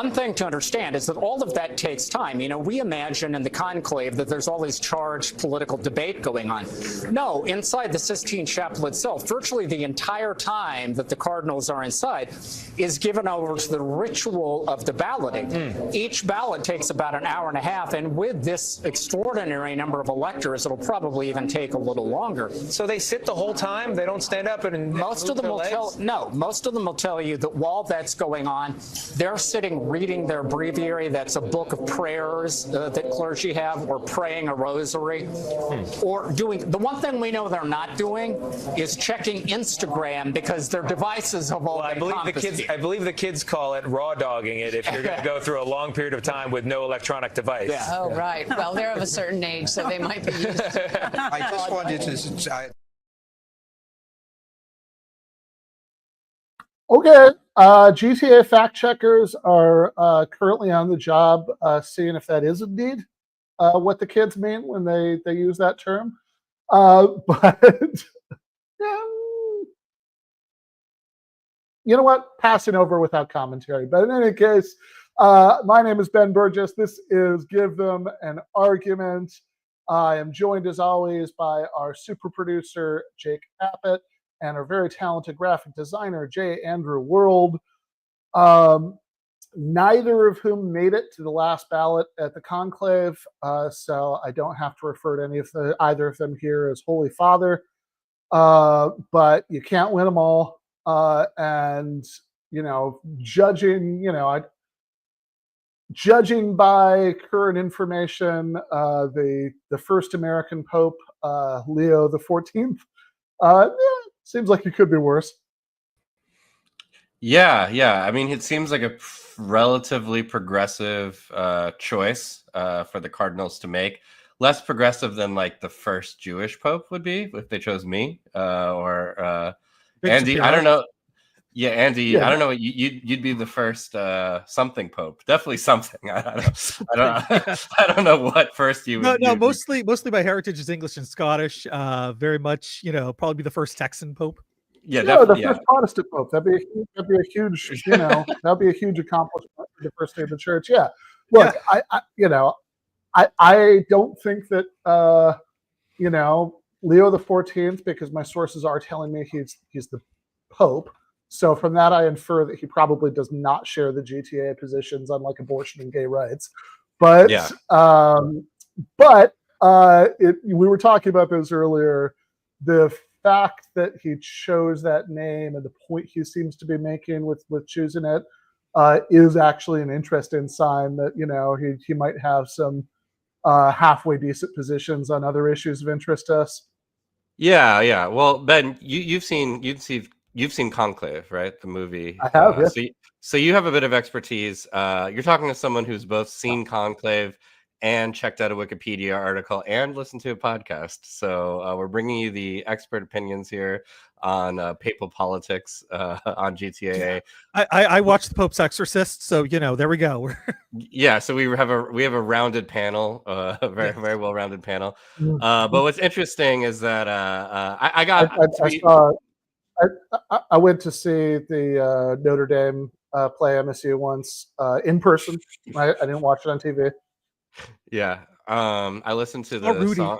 one thing to understand is that all of that takes time. You know, we imagine in the conclave that there's all this charged political debate going on. No, inside the Sistine Chapel itself, virtually the entire time that the cardinals are inside is given over to the ritual of the balloting. Each ballot takes about an hour and a half, and with this extraordinary number of electors, it'll probably even take a little longer. So they sit the whole time? They don't stand up and most of them will tell you that while that's going on, they're sitting reading their breviary. That's a book of prayers that clergy have, or praying a rosary, or doing the one thing we know they're not doing is checking Instagram, because their devices have all been confiscated. I believe the kids call it raw dogging it if you're going to go through a long period of time with no electronic device. Yeah. Oh, right. Well, they're of a certain age, so they might be used to it. I just wanted to... Okay, GTA fact checkers are currently on the job seeing if that is indeed what the kids mean when they use that term. But you know what? Passing over without commentary. But in any case, my name is Ben Burgis. This is Give Them an Argument. I am joined, as always, by our super producer, Jake Appett, and our very talented graphic designer, J. Andrew World. Neither of whom made it to the last ballot at the conclave, so I don't have to refer to either of them here as Holy Father. But you can't win them all, and you know, judging by current information, the first American Pope, Leo the 14th, seems like it could be worse. Yeah. I mean, it seems like a relatively progressive choice for the cardinals to make. Less progressive than like the first Jewish pope would be if they chose me or Andy. I don't know. Yeah, Andy. Yeah. I don't know. You'd be the first something pope. Definitely something. I don't know what first you would. No. Mostly my heritage is English and Scottish. Very much, probably be the first Texan pope. Yeah, definitely. The first Protestant pope. That'd be a huge, that'd be a huge accomplishment for the first day of the church. Yeah. Look, yeah. I don't think that Leo the 14th, because my sources are telling me he's the pope. So from that, I infer that he probably does not share the GTAA positions on like abortion and gay rights. But we were talking about this earlier. The fact that he chose that name and the point he seems to be making with choosing it is actually an interesting sign that he might have some halfway decent positions on other issues of interest to us. Yeah. Well, Ben, you've seen Conclave, right? The movie. I have. Yeah. So you have a bit of expertise. You're talking to someone who's both seen Conclave and checked out a Wikipedia article and listened to a podcast. So we're bringing you the expert opinions here on papal politics on GTAA. I watched The Pope's Exorcist, so there we go. Yeah, so we have a rounded panel, a very well rounded panel. But what's interesting is that I went to see the Notre Dame play MSU once in person. I didn't watch it on TV. Yeah, I listened to the song.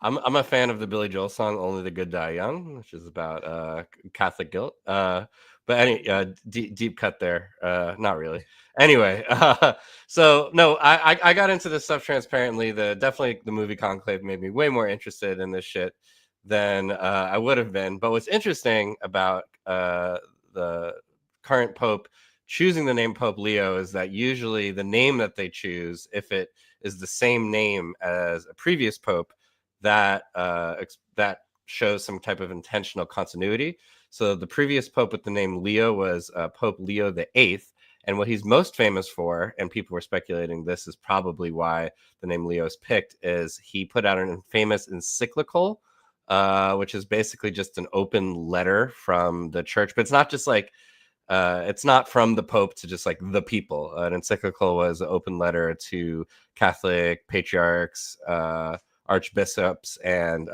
I'm a fan of the Billy Joel song "Only the Good Die Young," which is about Catholic guilt. But deep cut there. Not really. Anyway, so no, I got into this stuff transparently. Definitely the movie Conclave made me way more interested in this shit than I would have been. But what's interesting about the current Pope choosing the name Pope Leo is that usually the name that they choose, if it is the same name as a previous Pope, that shows some type of intentional continuity. So the previous Pope with the name Leo was Pope Leo the Eighth. And what he's most famous for, and people were speculating this is probably why the name Leo is picked, is he put out an famous encyclical, which is basically just an open letter from the church. But it's not just like, it's not from the Pope to just like the people. An encyclical was an open letter to Catholic patriarchs, archbishops, and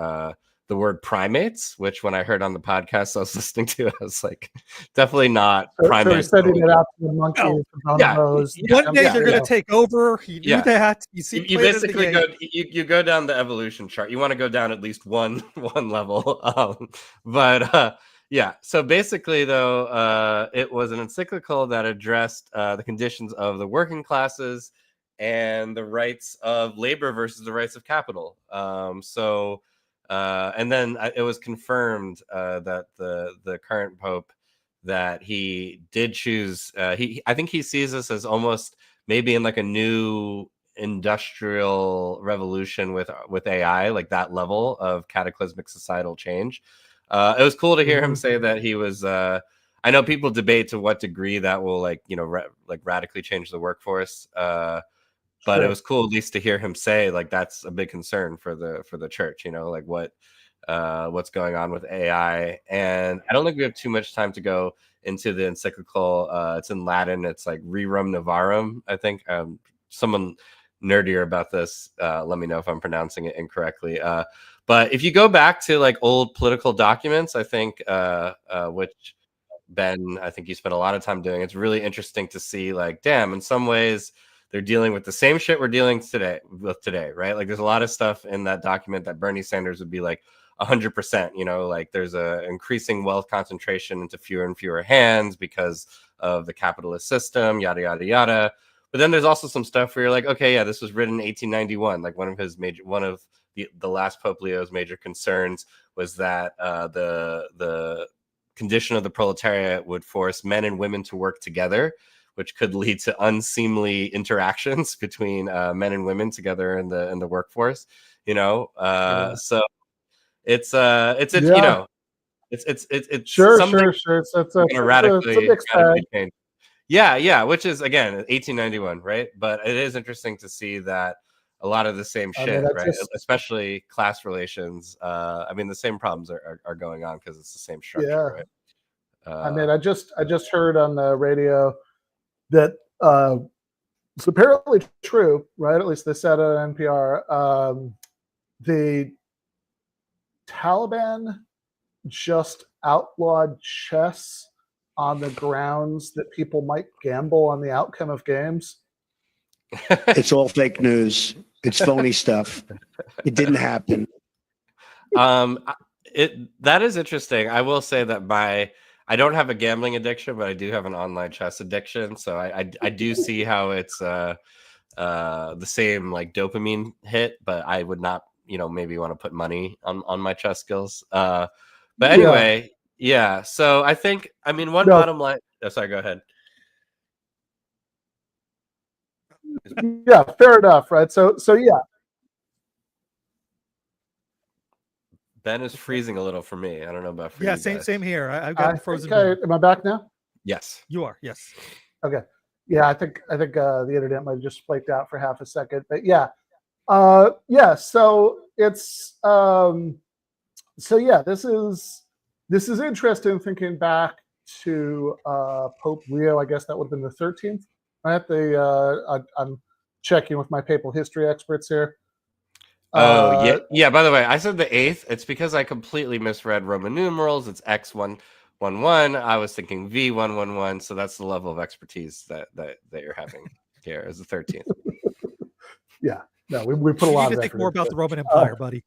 the word primates, which when I heard on the podcast I was listening to, I was like, definitely not So primates. he's sending it out to the monkeys, Oh, the yeah. bonobos. One day Yeah, they're yeah. going to take over. He knew that. You basically you go down the evolution chart. You want to go down at least one level. Yeah. So basically, though, it was an encyclical that addressed the conditions of the working classes and the rights of labor versus the rights of capital. And then it was confirmed that the current pope, that he did choose. I think he sees this as almost maybe in like a new industrial revolution with AI, like that level of cataclysmic societal change. It was cool to hear him say that he was. I know people debate to what degree that will radically change the workforce. But it was cool at least to hear him say like that's a big concern for the church, like what's going on with AI. And I don't think we have too much time to go into the encyclical. It's in Latin. It's like Rerum Novarum, I think. Someone nerdier about this, let me know if I'm pronouncing it incorrectly. But if you go back to like old political documents, I think, which Ben, I think you spent a lot of time doing, it's really interesting to see like, damn, in some ways, they're dealing with the same shit we're dealing with today, right? Like there's a lot of stuff in that document that Bernie Sanders would be like 100%, like there's a increasing wealth concentration into fewer and fewer hands because of the capitalist system, yada, yada, yada. But then there's also some stuff where you're like, okay, yeah, this was written in 1891. Like one of the last Pope Leo's major concerns was that the condition of the proletariat would force men and women to work together, which could lead to unseemly interactions between men and women together in the workforce. So it's sure. It's a radically mixed bag. change. Yeah, which is again 1891, right? But it is interesting to see that a lot of the same shit, right? Especially class relations. The same problems are going on because it's the same structure, right? I just heard on the radio that it's apparently true, right? At least they said it on NPR. The Taliban just outlawed chess on the grounds that people might gamble on the outcome of games. It's all fake news. It's phony stuff. It didn't happen. That is interesting. I will say that I don't have a gambling addiction, but I do have an online chess addiction. So I do see how it's the same like dopamine hit, but I would not, maybe want to put money on my chess skills. But anyway, yeah. So I think, bottom line. Oh, sorry, go ahead. Yeah, fair enough, right? So yeah. Ben is freezing a little for me. I don't know about for you guys. Same here. I've got frozen. Am I back now? Yes, you are. Yes. Okay. Yeah, I think the internet might have just flaked out for half a second, but yeah. So it's so yeah. This is interesting thinking back to Pope Leo. I guess that would have been the 13th. Right? I'm checking with my papal history experts here. Yeah. By the way, I said the 8th. It's because I completely misread Roman numerals. It's X111. I was thinking V111. So that's the level of expertise that you're having here is the 13th. Yeah. No, we put a lot of effort. You need to think more about the Roman Empire, buddy.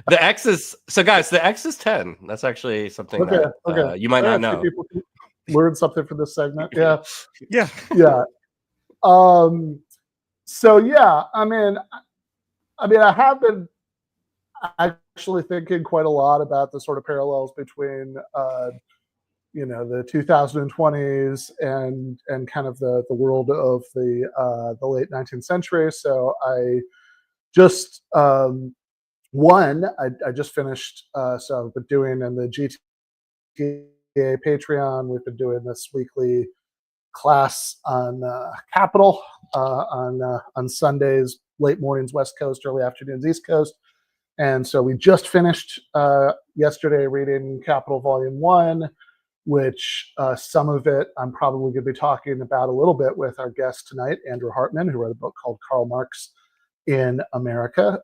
The X is guys. The X is 10. That's actually something that you might not know. People can learn something from this segment. Yeah. Yeah. So yeah, I have been actually thinking quite a lot about the sort of parallels between the 2020s and kind of the world of the late 19th century. So I just I just finished. So I've been doing in the GTAA Patron. We've been doing this weekly class on Capital on Sundays, late mornings West Coast, early afternoons East Coast. And so we just finished yesterday reading Capital Volume 1, which some of it I'm probably going to be talking about a little bit with our guest tonight, Andrew Hartman, who wrote a book called Karl Marx in America,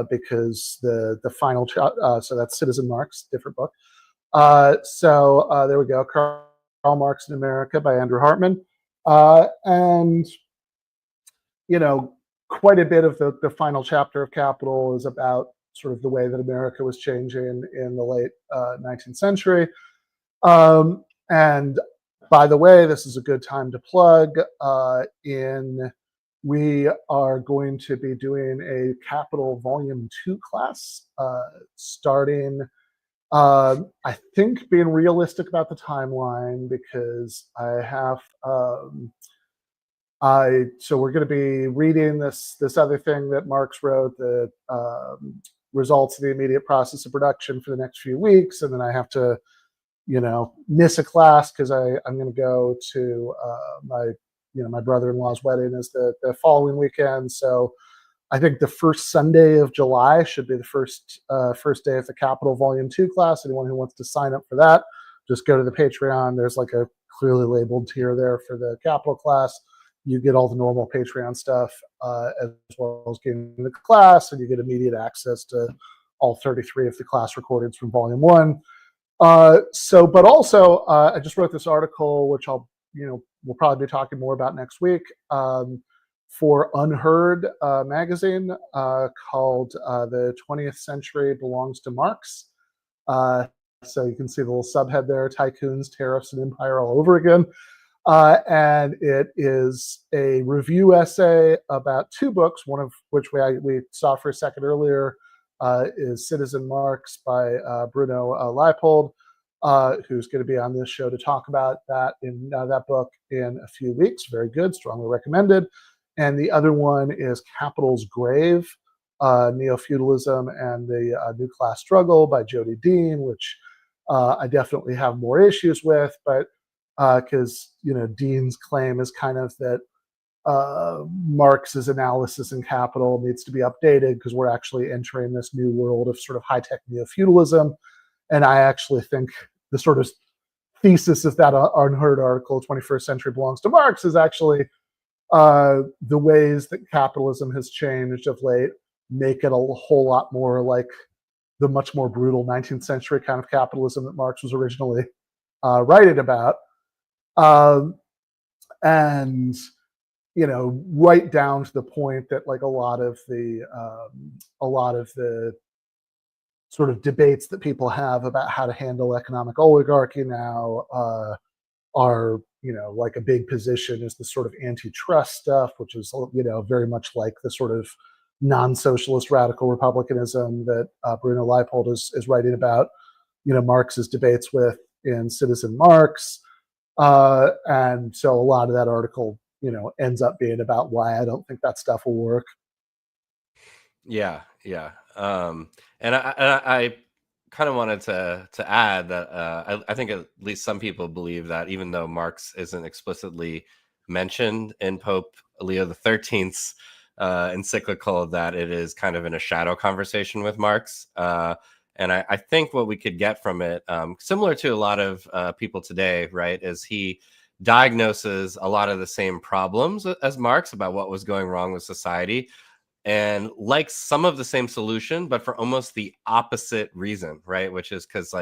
because the final so that's Citizen Marx, different book. So there we go, Karl Marx in America by Andrew Hartman, and quite a bit of the final chapter of Capital is about sort of the way that America was changing in the late 19th century. And by the way, this is a good time to plug we are going to be doing a Capital Volume 2 class starting, I think, being realistic about the timeline, because I have so we're going to be reading this other thing that Marx wrote, the results of the immediate process of production, for the next few weeks, and then I have to miss a class because I'm going to go to my brother-in-law's wedding is the following weekend. So I think the first Sunday of July should be the first day of the Capital Volume 2 class. Anyone who wants to sign up for that, just go to the Patreon. There's like a clearly labeled tier there for the Capital class. You get all the normal Patreon stuff, as well as getting the class, and you get immediate access to all 33 of the class recordings from Volume 1. But also, I just wrote this article, which we'll probably be talking more about next week, for Unheard magazine, called "The 20th Century Belongs to Marx." So you can see the little subhead there: tycoons, tariffs, and empire all over again. And it is a review essay about two books, one of which we saw for a second earlier, is Citizen Marx by Bruno Leipold, who's going to be on this show to talk about that book in a few weeks. Very good, strongly recommended. And the other one is Capital's Grave, Neo-Feudalism and the New Class Struggle by Jody Dean, which I definitely have more issues with, but because Dean's claim is kind of that Marx's analysis in Capital needs to be updated because we're actually entering this new world of sort of high-tech neo-feudalism. And I actually think the sort of thesis of that Unheard article, 21st Century Belongs to Marx, is actually the ways that capitalism has changed of late make it a whole lot more like the much more brutal 19th century kind of capitalism that Marx was originally writing about. And right down to the point that like a lot of the sort of debates that people have about how to handle economic oligarchy now are like a big position is the sort of antitrust stuff, which is very much like the sort of non-socialist radical republicanism that Bruno Leipold is writing about Marx's debates with in Citizen Marx. And so a lot of that article ends up being about why I don't think that stuff will work. Yeah. And I kind of wanted to add that I think at least some people believe that even though Marx isn't explicitly mentioned in Pope Leo XIII's encyclical, that it is kind of in a shadow conversation with Marx. And I think what we could get from it, similar to a lot of people today, right, is he diagnoses a lot of the same problems as Marx about what was going wrong with society, and like some of the same solution, but for almost the opposite reason, right? Which is because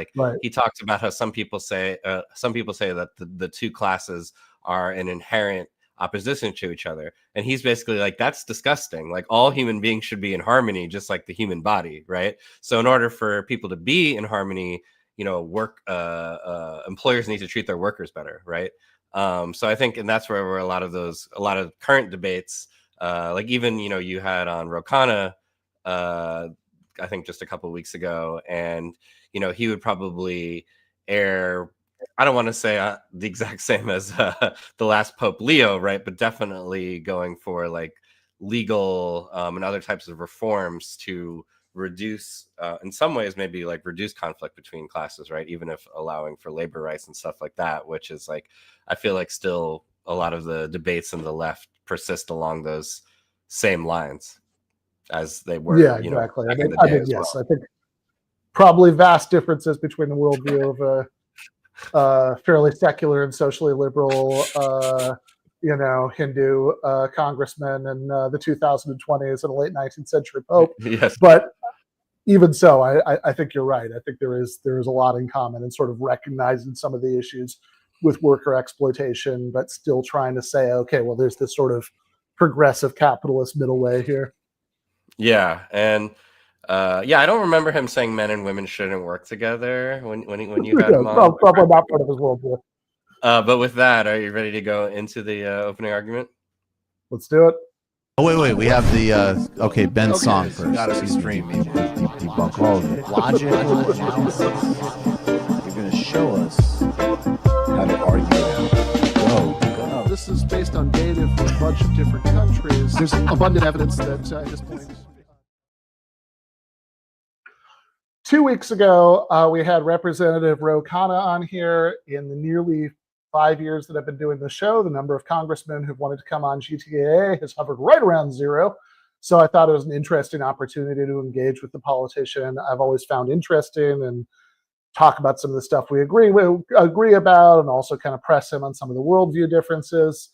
he talks about how some people say that the two classes are an inherent opposition to each other, and he's basically like, that's disgusting. Like, all human beings should be in harmony, just like the human body, right? So in order for people to be in harmony, employers need to treat their workers better, right? So I think, and that's where a lot of current debates, like even you had on Ro Khanna, I think just a couple of weeks ago, and he would probably air, I don't want to say the exact same as the last Pope Leo, right? But definitely going for like legal and other types of reforms to reduce, in some ways, maybe like reduce conflict between classes, right? Even if allowing for labor rights and stuff like that, which is like, I feel like still a lot of the debates in the left persist along those same lines as they were. Yeah, exactly. I mean, yes, I think probably vast differences between the worldview of a fairly secular and socially liberal Hindu congressman in the 2020s and a late 19th century pope. Yes. But even so, I think you're right. I think there is a lot in common in sort of recognizing some of the issues with worker exploitation, but still trying to say, okay, well, there's this sort of progressive capitalist middle way here. Yeah, and I don't remember him saying men and women shouldn't work together when you had him on. Probably not part of his worldview. But with that, are you ready to go into the opening argument? Let's do it. Oh wait, we have the Ben's song first. Got to stream Debunk all of it. logical analysis. You're going to show us how to argue it out. Go. This is based on data from a bunch of different countries. There's abundant evidence that at this point. 2 weeks ago, we had Representative Ro Khanna on here. In the nearly 5 years that I've been doing the show, the number of congressmen who've wanted to come on GTAA has hovered right around 0. So I thought it was an interesting opportunity to engage with the politician I've always found interesting and talk about some of the stuff we agree about, and also kind of press him on some of the worldview differences.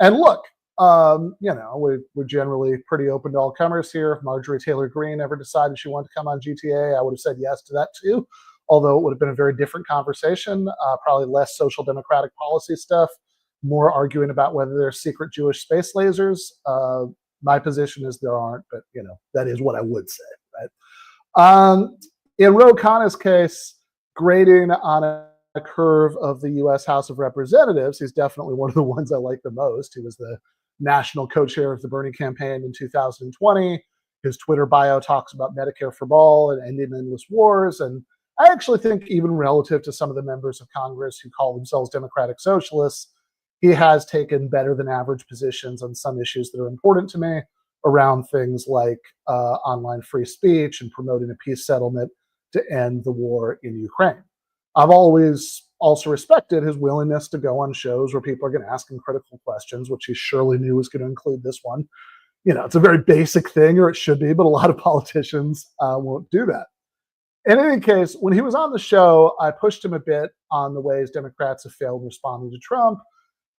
And look, we're generally pretty open to all comers here. If Marjorie Taylor Greene ever decided she wanted to come on GTA, I would have said yes to that too. Although it would have been a very different conversation, probably less social democratic policy stuff, more arguing about whether there's secret Jewish space lasers. My position is there aren't, but that is what I would say, right? In Ro Khanna's case, grading on a curve of the U.S. House of Representatives, he's definitely one of the ones I like the most. He was the national co-chair of the Bernie campaign in 2020. His Twitter bio talks about Medicare for all and ending endless wars, and I actually think even relative to some of the members of Congress who call themselves democratic socialists, he has taken better than average positions on some issues that are important to me around things like online free speech and promoting a peace settlement to end the war in Ukraine. I've always also respected his willingness to go on shows where people are going to ask him critical questions, which he surely knew was going to include this one. It's a very basic thing, or it should be, but a lot of politicians won't do that. In any case, when he was on the show, I pushed him a bit on the ways Democrats have failed responding to Trump.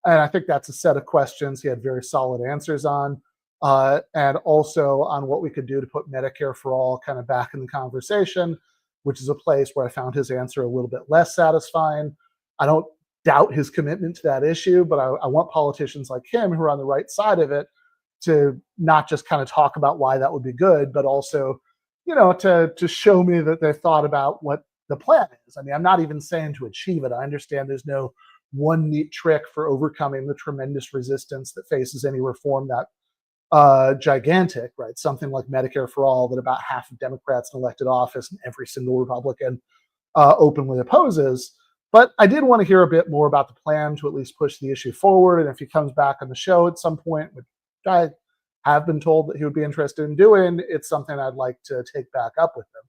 And I think that's a set of questions he had very solid answers on. And also on what we could do to put Medicare for all kind of back in the conversation, which is a place where I found his answer a little bit less satisfying. I don't doubt his commitment to that issue, but I want politicians like him who are on the right side of it to not just kind of talk about why that would be good, but also to show me that they've thought about what the plan is. I mean, I'm not even saying to achieve it. I understand there's no one neat trick for overcoming the tremendous resistance that faces any reform that gigantic, right? Something like Medicare for all that about half of Democrats in elected office and every single Republican openly opposes. But I did want to hear a bit more about the plan to at least push the issue forward. And if he comes back on the show at some point, which I have been told that he would be interested in doing, it's something I'd like to take back up with him.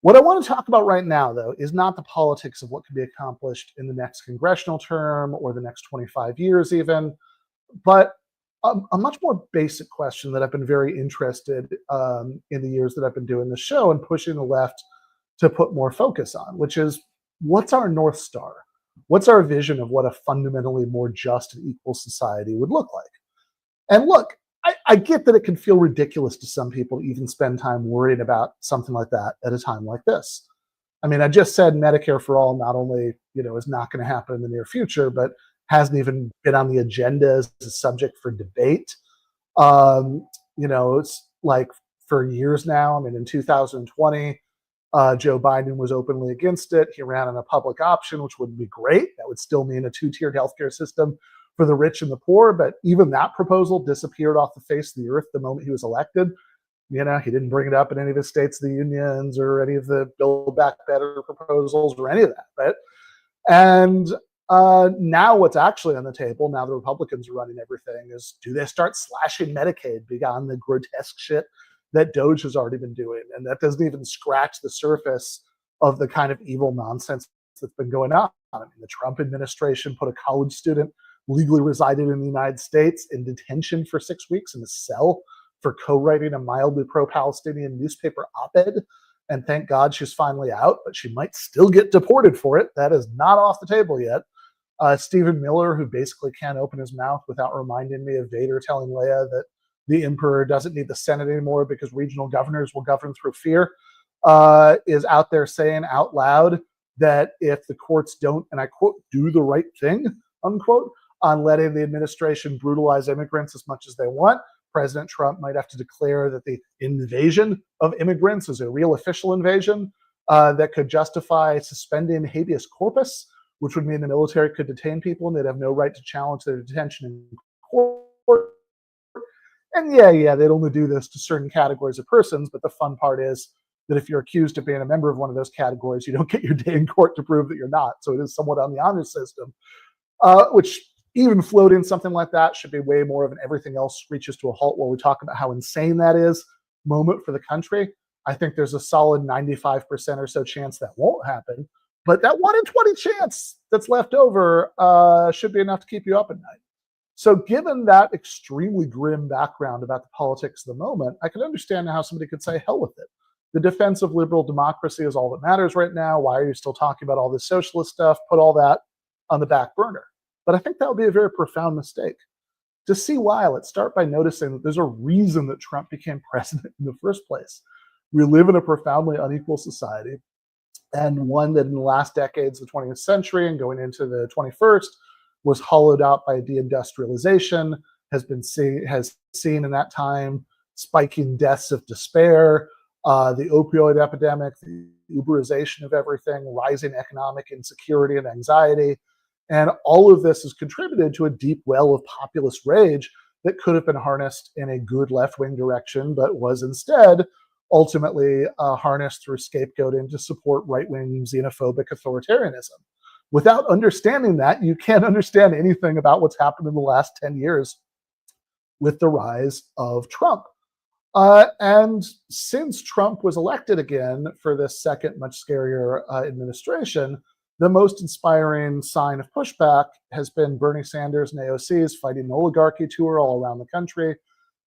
What I want to talk about right now, though, is not the politics of what can be accomplished in the next congressional term or the next 25 years even, but a much more basic question that I've been very interested in the years that I've been doing the show and pushing the left to put more focus on, which is, what's our North Star? What's our vision of what a fundamentally more just and equal society would look like? And look, I get that it can feel ridiculous to some people to even spend time worrying about something like that at a time like this. I mean, I just said Medicare for all not only, is not going to happen in the near future, but hasn't even been on the agenda as a subject for debate. It's like for years now. I mean, in 2020, Joe Biden was openly against it. He ran on a public option, which would be great. That would still mean a two-tiered healthcare system for the rich and the poor, but even that proposal disappeared off the face of the earth the moment he was elected. He didn't bring it up in any of his states of the unions or any of the Build Back Better proposals or any of that, right? And now what's actually on the table, now the Republicans are running everything, is do they start slashing Medicaid beyond the grotesque shit that Doge has already been doing? And that doesn't even scratch the surface of the kind of evil nonsense that's been going on. I mean, the Trump administration put a college student legally resided in the United States in detention for 6 weeks in a cell for co-writing a mildly pro-Palestinian newspaper op-ed. And thank God she's finally out, but she might still get deported for it. That is not off the table yet. Stephen Miller, who basically can't open his mouth without reminding me of Vader telling Leia that the Emperor doesn't need the Senate anymore because regional governors will govern through fear, is out there saying out loud that if the courts don't, and I quote, do the right thing, unquote, on letting the administration brutalize immigrants as much as they want, President Trump might have to declare that the invasion of immigrants is a real official invasion that could justify suspending habeas corpus, which would mean the military could detain people and they'd have no right to challenge their detention in court. And yeah, they'd only do this to certain categories of persons, but the fun part is that if you're accused of being a member of one of those categories, you don't get your day in court to prove that you're not. So it is somewhat on the honor system, which even floating something like that should be way more of an everything else reaches to a halt while we talk about how insane that is moment for the country. I think there's a solid 95% or so chance that won't happen. But that 1 in 20 chance that's left over should be enough to keep you up at night. So given that extremely grim background about the politics of the moment, I can understand how somebody could say, hell with it. The defense of liberal democracy is all that matters right now. Why are you still talking about all this socialist stuff? Put all that on the back burner. But I think that would be a very profound mistake. To see why, let's start by noticing that there's a reason that Trump became president in the first place. We live in a profoundly unequal society, and one that in the last decades of the 20th century and going into the 21st was hollowed out by deindustrialization, has seen in that time spiking deaths of despair, the opioid epidemic, the Uberization of everything, rising economic insecurity and anxiety. And all of this has contributed to a deep well of populist rage that could have been harnessed in a good left-wing direction, but was instead ultimately harnessed through scapegoating to support right-wing xenophobic authoritarianism. Without understanding that, you can't understand anything about what's happened in the last 10 years with the rise of Trump. And since Trump was elected again for this second, much scarier administration, the most inspiring sign of pushback has been Bernie Sanders and AOC's fighting an oligarchy tour all around the country.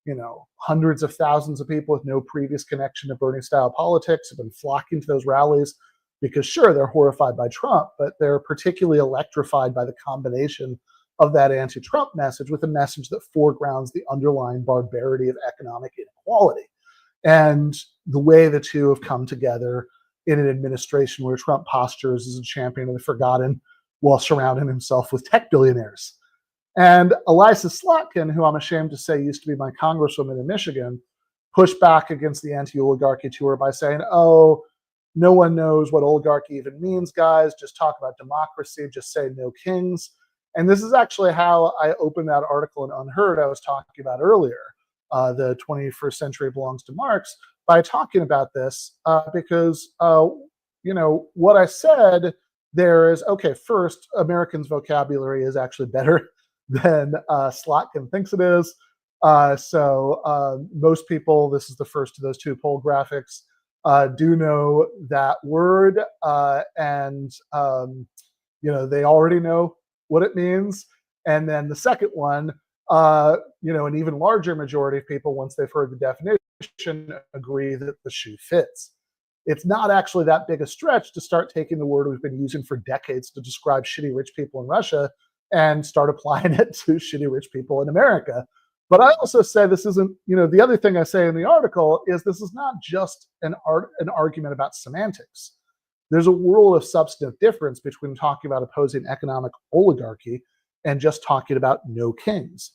You know, hundreds of thousands of people with no previous connection to Bernie-style politics have been flocking to those rallies because, sure, they're horrified by Trump, but they're particularly electrified by the combination of that anti-Trump message with a message that foregrounds the underlying barbarity of economic inequality. And the way the two have come together in an administration where Trump postures as a champion of the forgotten while surrounding himself with tech billionaires. And Elisa Slotkin, who I'm ashamed to say used to be my congresswoman in Michigan, pushed back against the anti-oligarchy tour by saying, oh, no one knows what oligarchy even means, guys. Just talk about democracy. Just say no kings. And this is actually how I opened that article in Unheard I was talking about earlier. The 21st century belongs to Marx, by talking about this, because, what I said there is, okay, first, Americans' vocabulary is actually better than Slotkin thinks it is. So most people, this is the first of those two poll graphics, do know that word, and they already know what it means. And then the second one, an even larger majority of people, once they've heard the definition, agree that the shoe fits. It's not actually that big a stretch to start taking the word we've been using for decades to describe shitty rich people in Russia and start applying it to shitty rich people in America. But I also say this isn't, the other thing I say in the article is this is not just an argument about semantics. There's a world of substantive difference between talking about opposing economic oligarchy and just talking about no kings.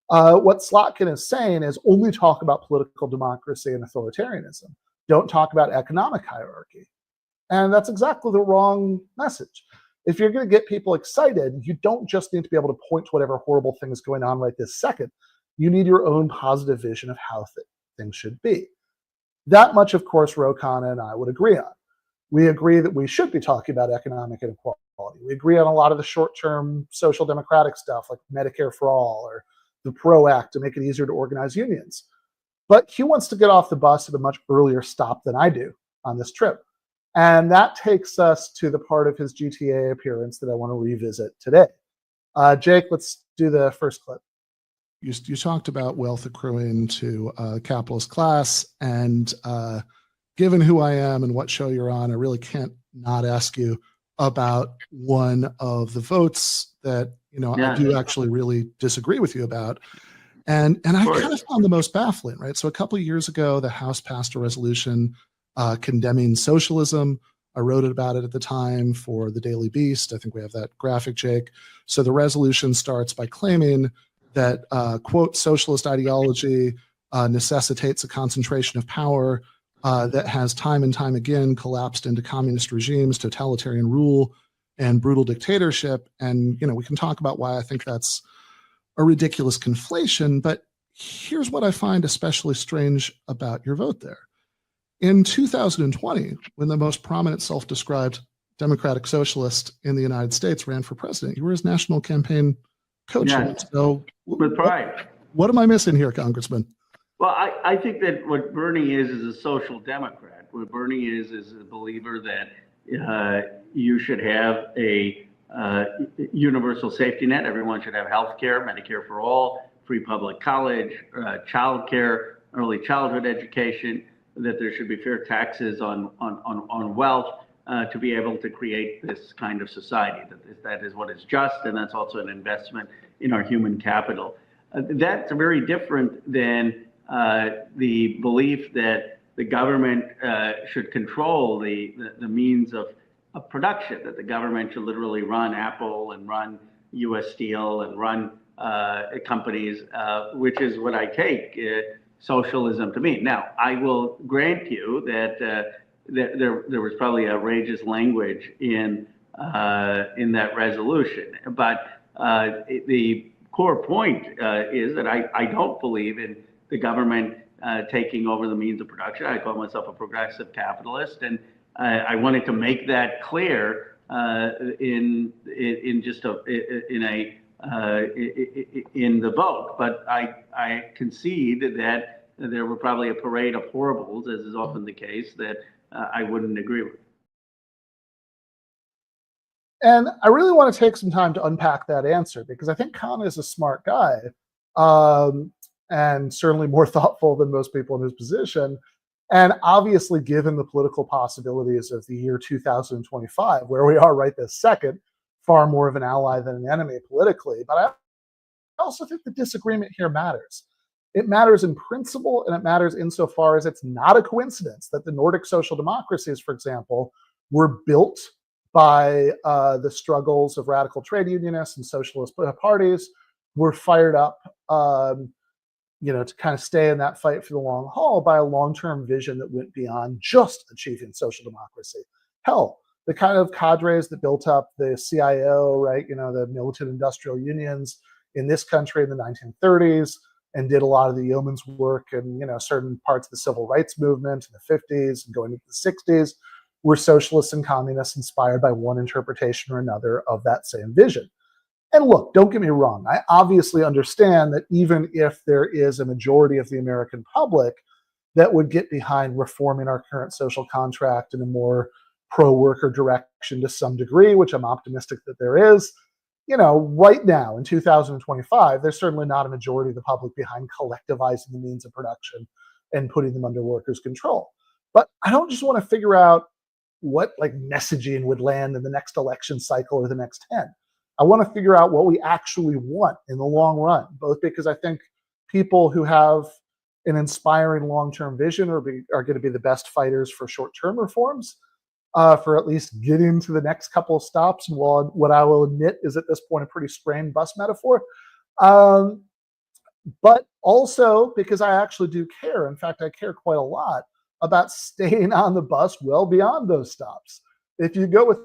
What Slotkin is saying is only talk about political democracy and authoritarianism. Don't talk about economic hierarchy. And that's exactly the wrong message. If you're going to get people excited, you don't just need to be able to point to whatever horrible thing is going on right this second. You need your own positive vision of how things should be. That much, of course, Ro Khanna and I would agree on. We agree that we should be talking about economic inequality. We agree on a lot of the short-term social democratic stuff like Medicare for all or the PRO Act to make it easier to organize unions. But he wants to get off the bus at a much earlier stop than I do on this trip. And that takes us to the part of his GTAA appearance that I want to revisit today. Jake, let's do the first clip. You talked about wealth accruing to capitalist class, and given who I am and what show you're on, I really can't not ask you about one of the votes that I do actually really disagree with you about. And I kind of found the most baffling, right? So a couple of years ago, the House passed a resolution condemning socialism. I wrote about it at the time for the Daily Beast. I think we have that graphic, Jake. So the resolution starts by claiming that, quote, socialist ideology necessitates a concentration of power that has time and time again collapsed into communist regimes, totalitarian rule, and brutal dictatorship. And, we can talk about why I think that's a ridiculous conflation, but here's what I find especially strange about your vote there. In 2020, when the most prominent self-described democratic socialist in the United States ran for president, you were his national campaign co-chair. So with pride. What am I missing here, Congressman? Well, I think that what Bernie is a social democrat. What Bernie is a believer that you should have a universal safety net. Everyone should have health care, Medicare for all, free public college, child care, early childhood education, that there should be fair taxes on wealth to be able to create this kind of society. That is what is just, and that's also an investment in our human capital. That's very different than the belief that the government should control the means of production, that the government should literally run Apple and run U.S. Steel and run companies, which is what I take socialism to mean. Now, I will grant you that there was probably outrageous language in that resolution, but the core point is that I don't believe in the government taking over the means of production. I call myself a progressive capitalist, and I wanted to make that clear in the vote. But I concede that there were probably a parade of horribles, as is often the case, that I wouldn't agree with. And I really want to take some time to unpack that answer, because I think Khanna is a smart guy, and certainly more thoughtful than most people in his position. And obviously, given the political possibilities of the year 2025, where we are right this second, far more of an ally than an enemy politically. But I also think the disagreement here matters. It matters in principle, and it matters insofar as it's not a coincidence that the Nordic social democracies, for example, were built by the struggles of radical trade unionists and socialist parties, were fired up to kind of stay in that fight for the long haul by a long-term vision that went beyond just achieving social democracy. Hell, the kind of cadres that built up the CIO, right, the militant industrial unions in this country in the 1930s, and did a lot of the yeoman's work and, certain parts of the civil rights movement in the 50s and going into the 60s, were socialists and communists inspired by one interpretation or another of that same vision. And look, don't get me wrong. I obviously understand that even if there is a majority of the American public that would get behind reforming our current social contract in a more pro-worker direction to some degree, which I'm optimistic that there is, right now in 2025, there's certainly not a majority of the public behind collectivizing the means of production and putting them under workers' control. But I don't just want to figure out what messaging would land in the next election cycle or the next 10. I want to figure out what we actually want in the long run, both because I think people who have an inspiring long-term vision are going to be the best fighters for short-term reforms, for at least getting to the next couple of stops. And while what I will admit is at this point a pretty strained bus metaphor, but also because I actually do care. In fact, I care quite a lot about staying on the bus well beyond those stops. If you go with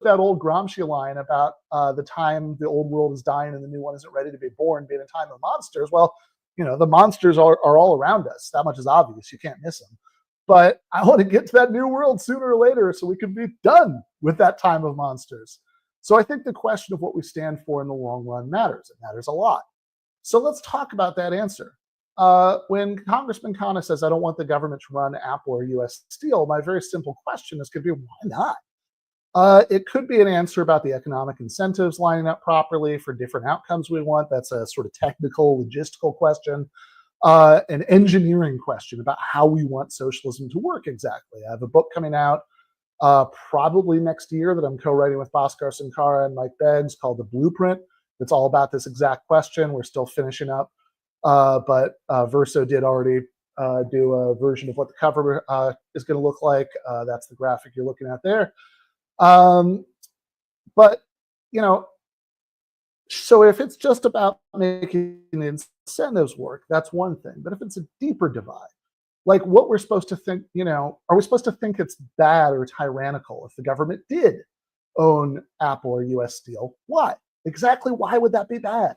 that old Gramsci line about the time the old world is dying and the new one isn't ready to be born, being a time of monsters, well, the monsters are all around us. That much is obvious. You can't miss them. But I want to get to that new world sooner or later so we can be done with that time of monsters. So I think the question of what we stand for in the long run matters. It matters a lot. So let's talk about that answer. When Congressman Khanna says, I don't want the government to run Apple or U.S. Steel, my very simple question is going to be, why not? It could be an answer about the economic incentives lining up properly for different outcomes we want. That's a sort of technical, logistical question. An engineering question about how we want socialism to work exactly. I have a book coming out probably next year, that I'm co-writing with Bhaskar Sankara and Mike Beggs, called The Blueprint. It's all about this exact question. We're still finishing up. But Verso did already do a version of what the cover is going to look like. That's the graphic you're looking at there. But, you know, so if it's just about making incentives work, that's one thing. But if it's a deeper divide, like what we're supposed to think, you know, are we supposed to think it's bad or tyrannical if the government did own Apple or US Steel? Why? Exactly why would that be bad?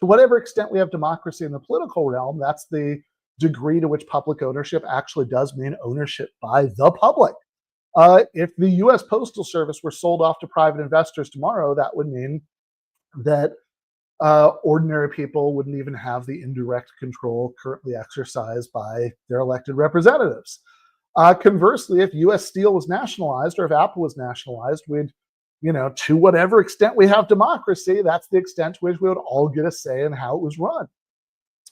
To whatever extent we have democracy in the political realm, that's the degree to which public ownership actually does mean ownership by the public. If the US Postal Service were sold off to private investors tomorrow, that would mean that ordinary people wouldn't even have the indirect control currently exercised by their elected representatives. Conversely, if US Steel was nationalized or if Apple was nationalized, we'd, you know, to whatever extent we have democracy, that's the extent to which we would all get a say in how it was run.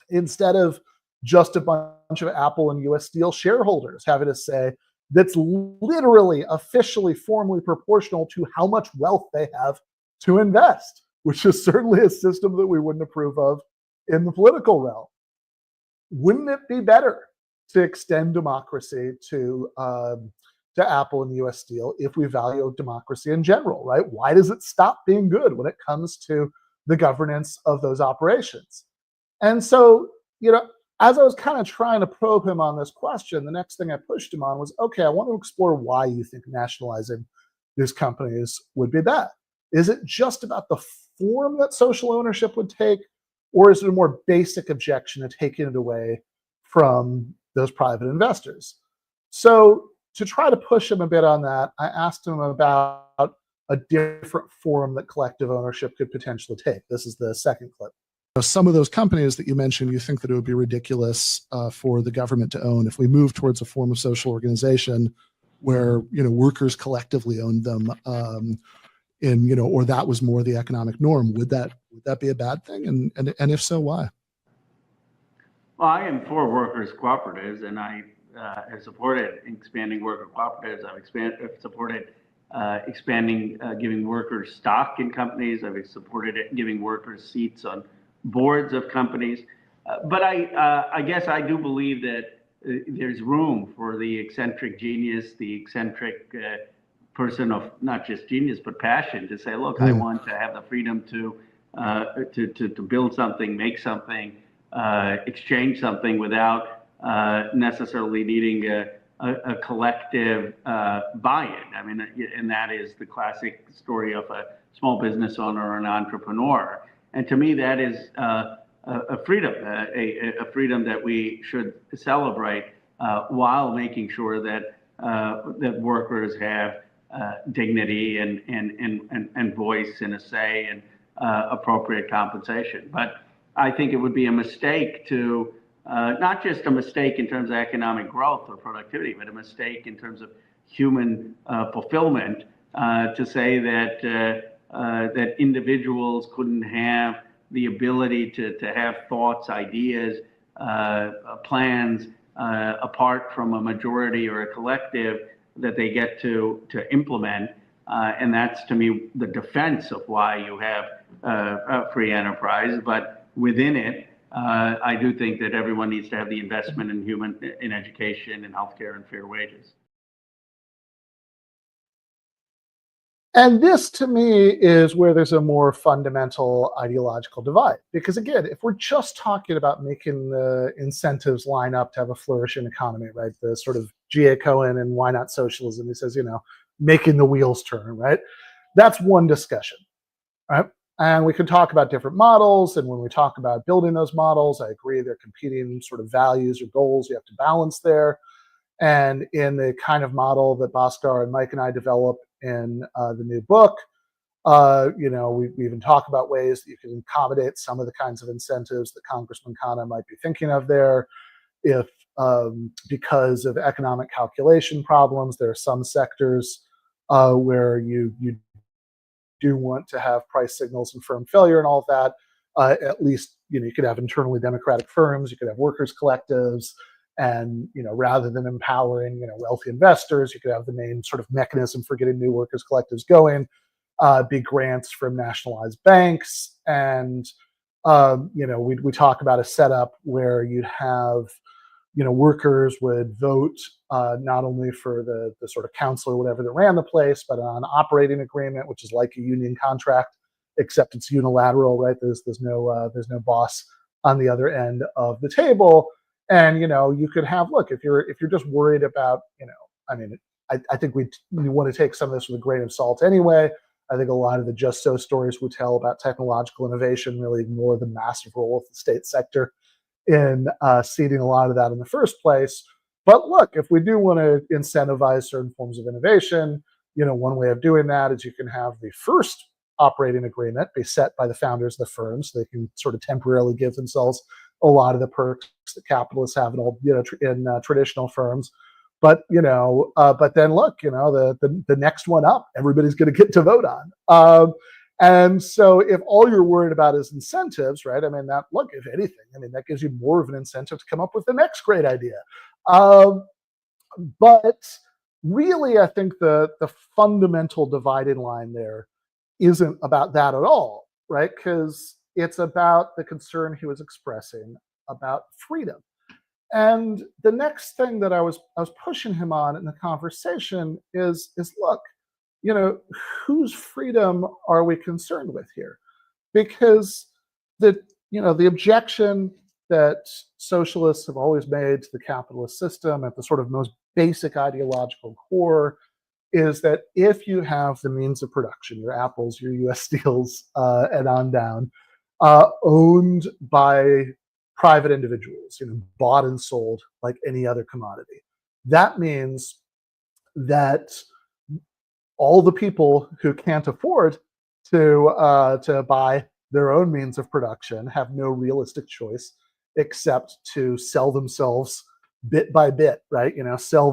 Instead of just a bunch of Apple and US Steel shareholders having a say that's literally, officially, formally proportional to how much wealth they have to invest, which is certainly a system that we wouldn't approve of in the political realm. Wouldn't it be better to extend democracy to Apple and US Steel if we value democracy in general, right? Why does it stop being good when it comes to the governance of those operations? And so, you know, as I was kind of trying to probe him on this question, the next thing I pushed him on was, okay, I want to explore why you think nationalizing these companies would be bad. Is it just about the form that social ownership would take, or is it a more basic objection to taking it away from those private investors? So to try to push him a bit on that, I asked him about a different form that collective ownership could potentially take. This is the second clip. Some of those companies that you mentioned, you think that it would be ridiculous for the government to own. If we move towards a form of social organization where, you know, workers collectively owned them, in, you know, or that was more the economic norm, would that be a bad thing? And if so, why? Well, I am for workers' cooperatives, and I have supported expanding worker cooperatives. I've supported expanding, giving workers stock in companies. I've supported it, giving workers seats on boards of companies. But I guess I do believe that there's room for the eccentric genius, the eccentric person of not just genius but passion to say, look, I want to have the freedom to build something, make something, exchange something without necessarily needing a collective buy-in. I mean, and that is the classic story of a small business owner or an entrepreneur. And to me, that is a freedom, a freedom that we should celebrate while making sure that that workers have dignity and voice and a say and appropriate compensation. But I think it would be a mistake to, not just a mistake in terms of economic growth or productivity, but a mistake in terms of human fulfillment to say that that individuals couldn't have the ability to have thoughts, ideas, plans apart from a majority or a collective that they get to implement. And that's, to me, the defense of why you have a free enterprise. But within it, I do think that everyone needs to have the investment in education and healthcare and fair wages. And this, to me, is where there's a more fundamental ideological divide. Because again, if we're just talking about making the incentives line up to have a flourishing economy, right? The sort of G.A. Cohen and Why Not Socialism, he says, you know, making the wheels turn, right? That's one discussion, right? And we can talk about different models. And when we talk about building those models, I agree they're competing sort of values or goals you have to balance there. And in the kind of model that Bhaskar and Mike and I develop in the new book, you know, we even talk about ways that you can accommodate some of the kinds of incentives that Congressman Khanna might be thinking of there. If because of economic calculation problems, there are some sectors where you do want to have price signals and firm failure and all of that. At least, you know, you could have internally democratic firms, you could have workers' collectives, And, rather than empowering, wealthy investors, you could have the main sort of mechanism for getting new workers' collectives going, be grants from nationalized banks. And, we talk about a setup where you'd have, workers would vote not only for the sort of council or whatever that ran the place, but on an operating agreement, which is like a union contract, except it's unilateral, right? There's no boss on the other end of the table. And, you could have, look, if you're just worried about, I think we want to take some of this with a grain of salt anyway. I think a lot of the just so stories we tell about technological innovation really ignore the massive role of the state sector in seeding a lot of that in the first place. But look, if we do want to incentivize certain forms of innovation, one way of doing that is you can have the first operating agreement be set by the founders of the firm, so they can sort of temporarily give themselves a lot of the perks that capitalists have in all, in traditional firms. But but then look, the next one up, everybody's going to get to vote on. And so if all you're worried about is incentives, right? That, look, if anything, that gives you more of an incentive to come up with the next great idea. But really, I think the fundamental dividing line there isn't about that at all, right? Because it's about the concern he was expressing about freedom. And the next thing that I was pushing him on in the conversation is look, whose freedom are we concerned with here? Because the objection that socialists have always made to the capitalist system at the sort of most basic ideological core is that if you have the means of production, your Apples, your US Steels, and on down, owned by private individuals, bought and sold like any other commodity, that means that all the people who can't afford to buy their own means of production have no realistic choice except to sell themselves bit by bit, right? Sell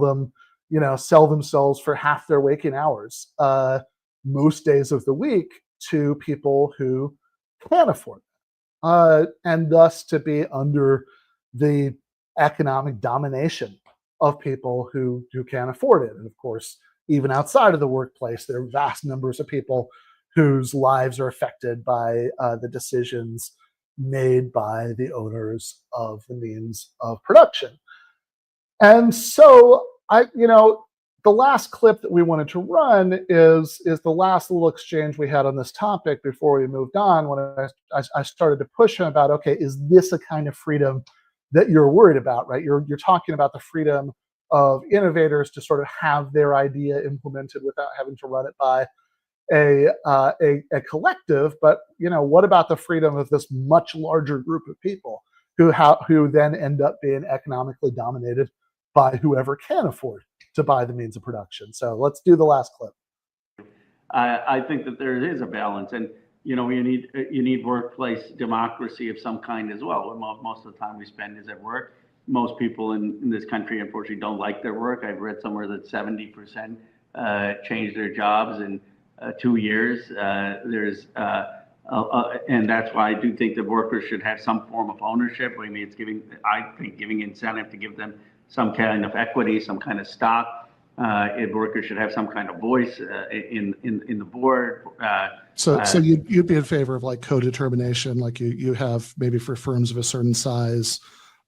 themselves for half their waking hours, most days of the week, to people who can't afford it, and thus to be under the economic domination of people who can't afford it. And of course, even outside of the workplace, there are vast numbers of people whose lives are affected by the decisions made by the owners of the means of production. And so the last clip that we wanted to run is the last little exchange we had on this topic before we moved on, when I started to push him about, okay, is this a kind of freedom that you're worried about, right? You're talking about the freedom of innovators to sort of have their idea implemented without having to run it by a collective, but what about the freedom of this much larger group of people who then end up being economically dominated by whoever can afford to buy the means of production? So let's do the last clip. I think that there is a balance, and you need workplace democracy of some kind as well. Most of the time we spend is at work. Most people in this country, unfortunately, don't like their work. I've read somewhere that 70% change their jobs in 2 years. And that's why I do think that workers should have some form of ownership. It's giving incentive to give them some kind of equity, some kind of stock. If workers should have some kind of voice in the board. So you'd be in favor of like co-determination, like you have maybe for firms of a certain size.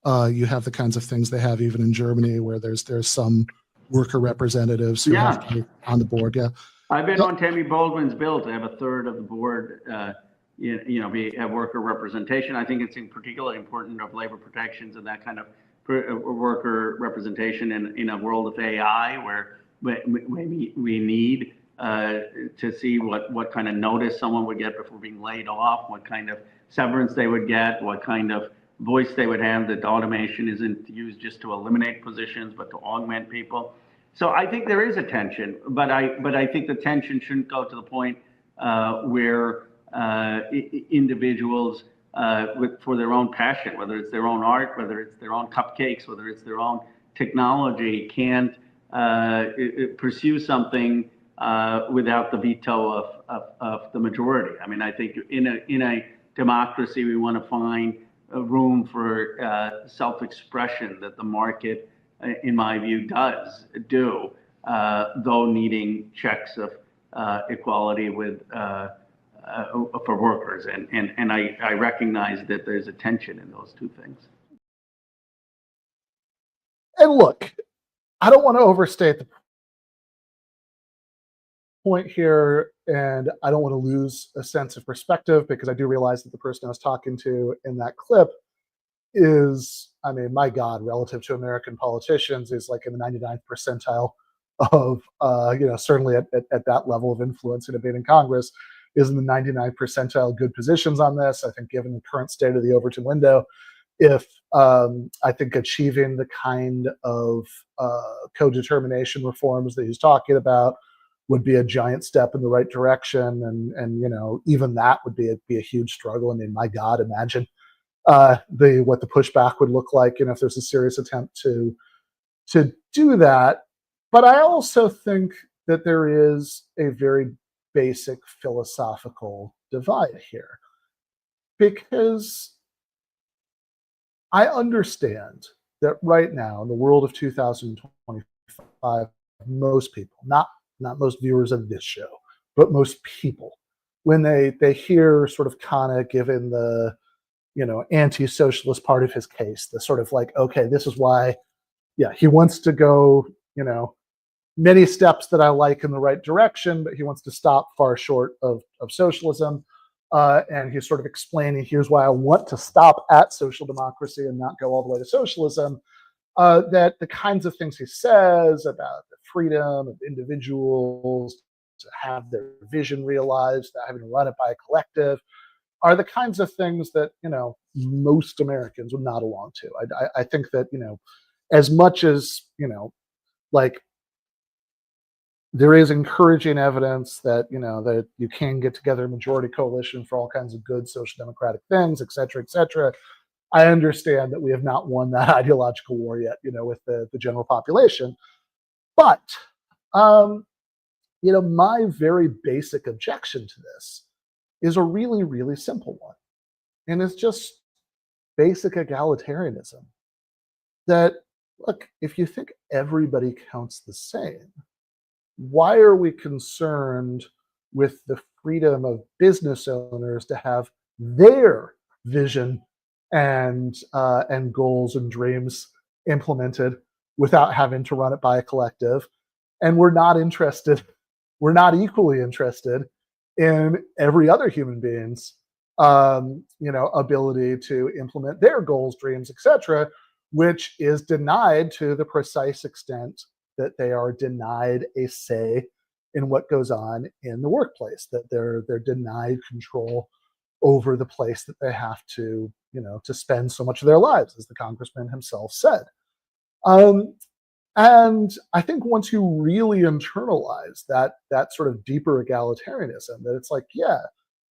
You have the kinds of things they have even in Germany, where there's some worker representatives who have to be on the board. Yeah, I've been on Tammy Baldwin's bill to have a third of the board, have worker representation. I think it's in particular important of labor protections and that kind of worker representation in a world of AI, where we need to see what kind of notice someone would get before being laid off, what kind of severance they would get, what kind of voice they would have, that automation isn't used just to eliminate positions, but to augment people. So I think there is a tension, but I think the tension shouldn't go to the point where individuals, for their own passion, whether it's their own art, whether it's their own cupcakes, whether it's their own technology, can't pursue something without the veto of the majority. I mean, I think in a democracy, we want to find room for self-expression that the market, in my view, does do, though needing checks of equality with for workers. And I recognize that there's a tension in those two things. And look, I don't want to overstate the point here, and I don't want to lose a sense of perspective, because I do realize that the person I was talking to in that clip is, I mean, my God, relative to American politicians, is like in the 99th percentile of, certainly at that level of influence and being in Congress, is in the 99th percentile good positions on this. I think given the current state of the Overton window, if I think achieving the kind of co-determination reforms that he's talking about would be a giant step in the right direction, and even that would be a huge struggle. I mean, my God, imagine what the pushback would look like, if there's a serious attempt to do that. But I also think that there is a very basic philosophical divide here, because I understand that right now in the world of 2025, most people, not most viewers of this show, but most people, when they hear sort of Khanna given the anti-socialist part of his case, the sort of like, okay, this is why, he wants to go, many steps that I like in the right direction, but he wants to stop far short of socialism. And he's sort of explaining, here's why I want to stop at social democracy and not go all the way to socialism. That the kinds of things he says about the freedom of individuals to have their vision realized, having to run it by a collective, are the kinds of things that most Americans would nod along to. I think that as much as like there is encouraging evidence that that you can get together a majority coalition for all kinds of good social democratic things, et cetera, et cetera. I understand that we have not won that ideological war yet, with the general population. But my very basic objection to this is a really, really simple one, and it's just basic egalitarianism. That, look, if you think everybody counts the same, why are we concerned with the freedom of business owners to have their vision and goals and dreams implemented without having to run it by a collective? And we're not equally interested in every other human being's ability to implement their goals, dreams, etc., which is denied to the precise extent that they are denied a say in what goes on in the workplace, that they're denied control over the place that they have to spend so much of their lives, as the congressman himself said. And I think once you really internalize that sort of deeper egalitarianism, that it's like, yeah,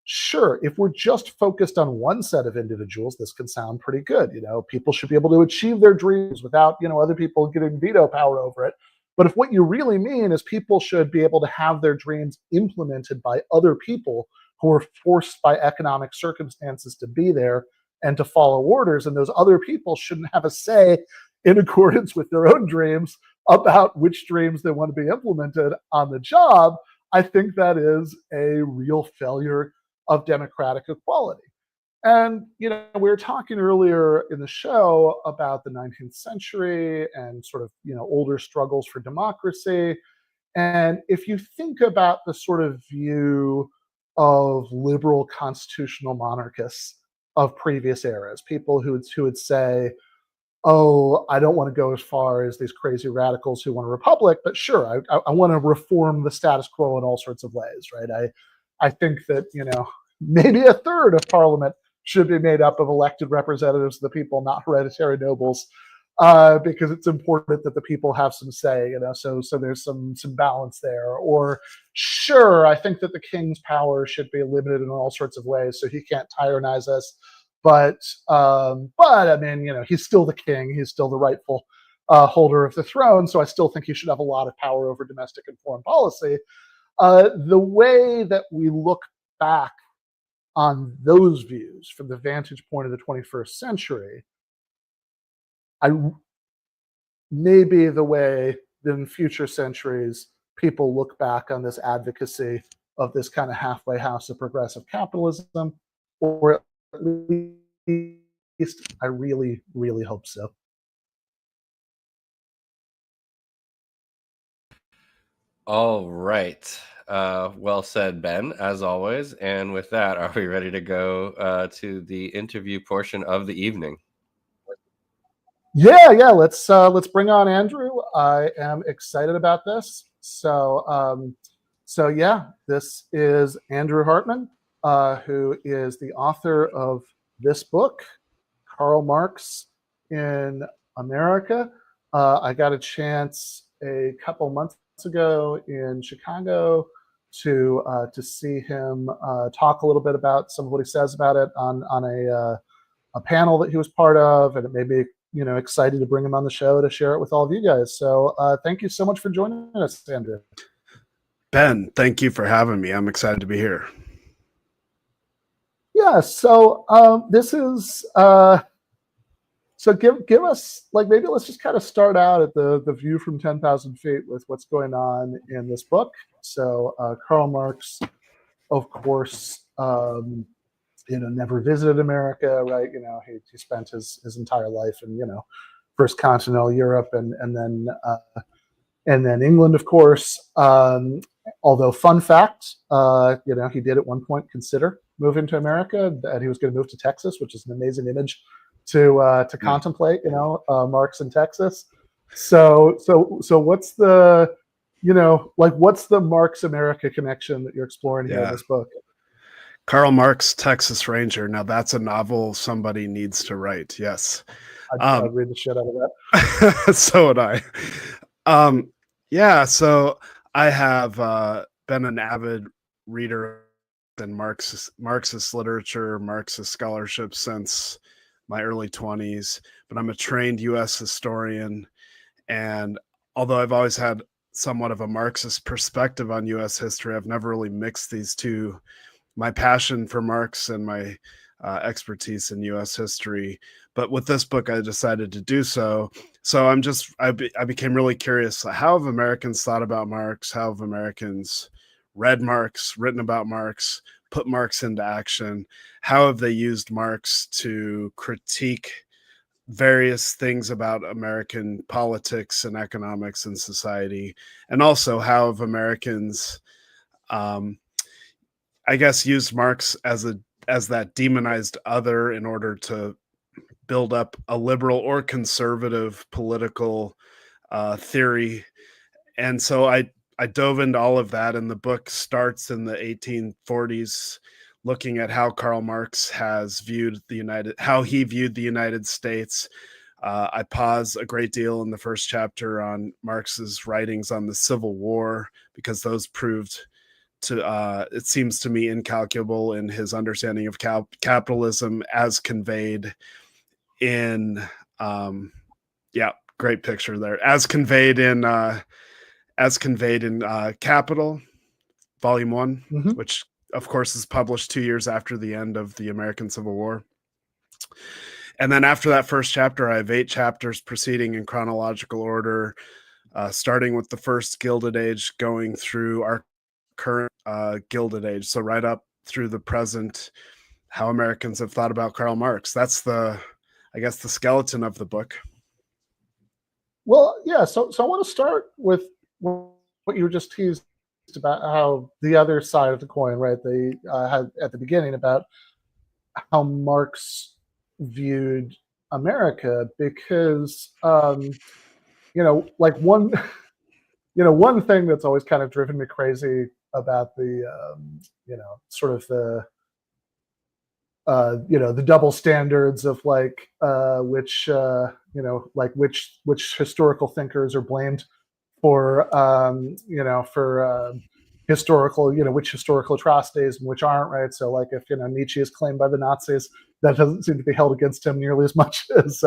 sure, if we're just focused on one set of individuals, this can sound pretty good. People should be able to achieve their dreams without other people getting veto power over it. But if what you really mean is people should be able to have their dreams implemented by other people who are forced by economic circumstances to be there and to follow orders, and those other people shouldn't have a say in accordance with their own dreams about which dreams they want to be implemented on the job, I think that is a real failure of democratic equality. And, we were talking earlier in the show about the 19th century and sort of, older struggles for democracy. And if you think about the sort of view of liberal constitutional monarchists of previous eras, people who would say, oh, I don't want to go as far as these crazy radicals who want a republic, but sure, I want to reform the status quo in all sorts of ways, right? I think that, maybe a third of parliament should be made up of elected representatives of the people, not hereditary nobles, because it's important that the people have some say, so there's some balance there. Or sure, I think that the king's power should be limited in all sorts of ways, so he can't tyrannize us. But I mean, he's still the king. He's still the rightful holder of the throne. So I still think he should have a lot of power over domestic and foreign policy. The way that we look back on those views from the vantage point of the 21st century, may be the way that in future centuries people look back on this advocacy of this kind of halfway house of progressive capitalism, or at least I really, really hope so. All right. Well said, Ben, as always. And with that, are we ready to go to the interview portion of the evening? Yeah. Let's bring on Andrew. I am excited about this. So yeah, this is Andrew Hartman, who is the author of this book, Karl Marx in America. I got a chance a couple months ago in Chicago to see him talk a little bit about some of what he says about it on a panel that he was part of, and it made me excited to bring him on the show to share it with all of you guys. So thank you so much for joining us, Andrew. Ben, thank you for having me. I'm excited to be here. Yeah, so this is so give us, like, maybe let's just kind of start out at the view from 10,000 feet with what's going on in this book. So Karl Marx, of course, never visited America, right? He spent his entire life in first continental Europe and then England, of course. Although, fun fact, he did at one point consider moving to America, and he was going to move to Texas, which is an amazing image to contemplate. Marx in Texas. So what's the what's the Marx America connection that you're exploring here in this book? Karl Marx, Texas Ranger. Now that's a novel somebody needs to write. Yes, I'd read the shit out of that. So would I. Yeah, so I have been an avid reader in Marxist literature, Marxist scholarship since my early 20s, but I'm a trained U.S. historian, and although I've always had somewhat of a Marxist perspective on U.S. history, I've never really mixed these two, my passion for Marx and my expertise in U.S. history. But with this book, I decided to do so. So I became really curious. How have Americans thought about Marx? How have Americans read Marx, written about Marx, put Marx into action? How have they used Marx to critique various things about American politics and economics and society? And also, how have Americans, I guess, used Marx as that demonized other in order to build up a liberal or conservative political theory? And so I dove into all of that, and the book starts in the 1840s, looking at how Karl Marx has viewed how he viewed the United States. I pause a great deal in the first chapter on Marx's writings on the Civil War, because those proved to, it seems to me, incalculable in his understanding of capitalism as conveyed in, great picture there, as conveyed in Capital, Volume 1, which of course is published 2 years after the end of the American Civil War. And then after that first chapter, I have 8 chapters proceeding in chronological order, starting with the first Gilded Age, going through our current Gilded Age, so right up through the present, how Americans have thought about Karl Marx. That's the skeleton of the book. Well, yeah, so I want to start with what you were just teased about, how the other side of the coin, right? They had at the beginning about how Marx viewed America, because one thing that's always kind of driven me crazy about the sort of the double standards of which historical thinkers are blamed for historical, which historical atrocities and which aren't, right? So if Nietzsche is claimed by the Nazis, that doesn't seem to be held against him nearly as much as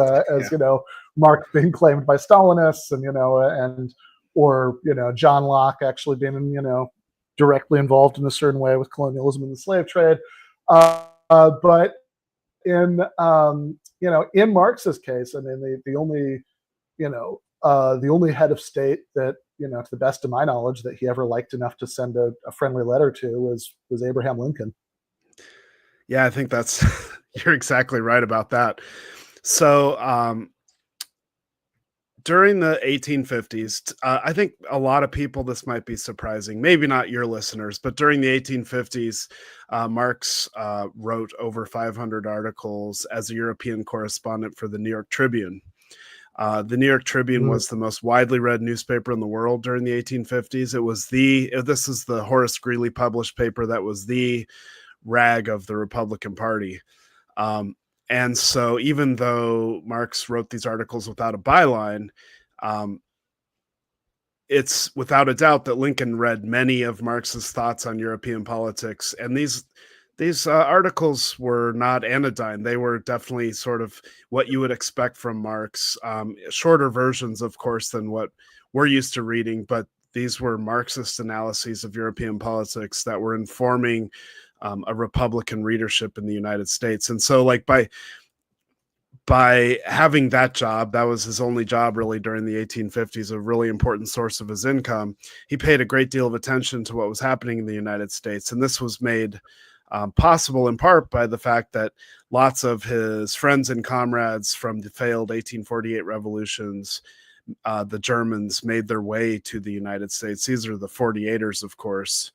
Marx being claimed by Stalinists, and or John Locke actually being directly involved in a certain way with colonialism and the slave trade. But in in Marx's case, I mean, the only head of state that, to the best of my knowledge, that he ever liked enough to send a friendly letter to was Abraham Lincoln. Yeah, I think that's you're exactly right about that. So during the 1850s, I think a lot of people, this might be surprising, maybe not your listeners, but during the 1850s, Marx wrote over 500 articles as a European correspondent for the New York Tribune. The New York Tribune was the most widely read newspaper in the world during the 1850s. This is the Horace Greeley published paper that was the rag of the Republican Party. And so even though Marx wrote these articles without a byline, it's without a doubt that Lincoln read many of Marx's thoughts on European politics. And these articles were not anodyne. They were definitely sort of what you would expect from Marx. Shorter versions, of course, than what we're used to reading, but these were Marxist analyses of European politics that were informing a Republican readership in the United States. And so like by having that job, that was his only job really during the 1850s, a really important source of his income, he paid a great deal of attention to what was happening in the United States. And this was made possible in part by the fact that lots of his friends and comrades from the failed 1848 revolutions, the Germans, made their way to the United States. These are the 48ers, of course.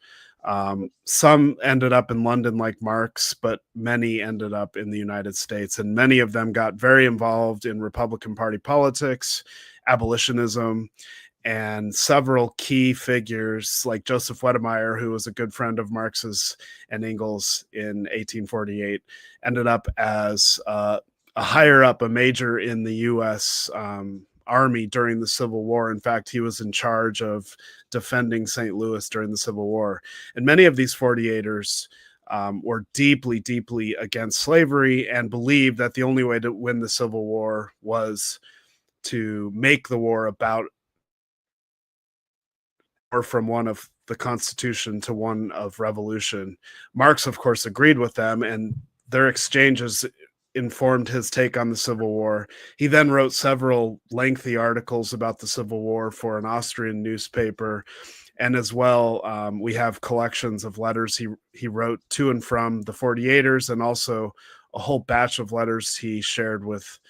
Some ended up in London like Marx, but many ended up in the United States, and many of them got very involved in Republican Party politics, abolitionism, and several key figures like Joseph Wedemeyer, who was a good friend of Marx's and Engels in 1848, ended up as a higher up, a major in the U.S. Army during the Civil War. In fact, he was in charge of defending St. Louis during the Civil War. And many of these 48ers were deeply, deeply against slavery and believed that the only way to win the Civil War was to make the war about or from one of the Constitution to one of revolution. Marx, of course, agreed with them, and their exchanges informed his take on the Civil War. He then wrote several lengthy articles about the Civil War for an Austrian newspaper. And as well, we have collections of letters he wrote to and from the 48ers, and also a whole batch of letters he shared with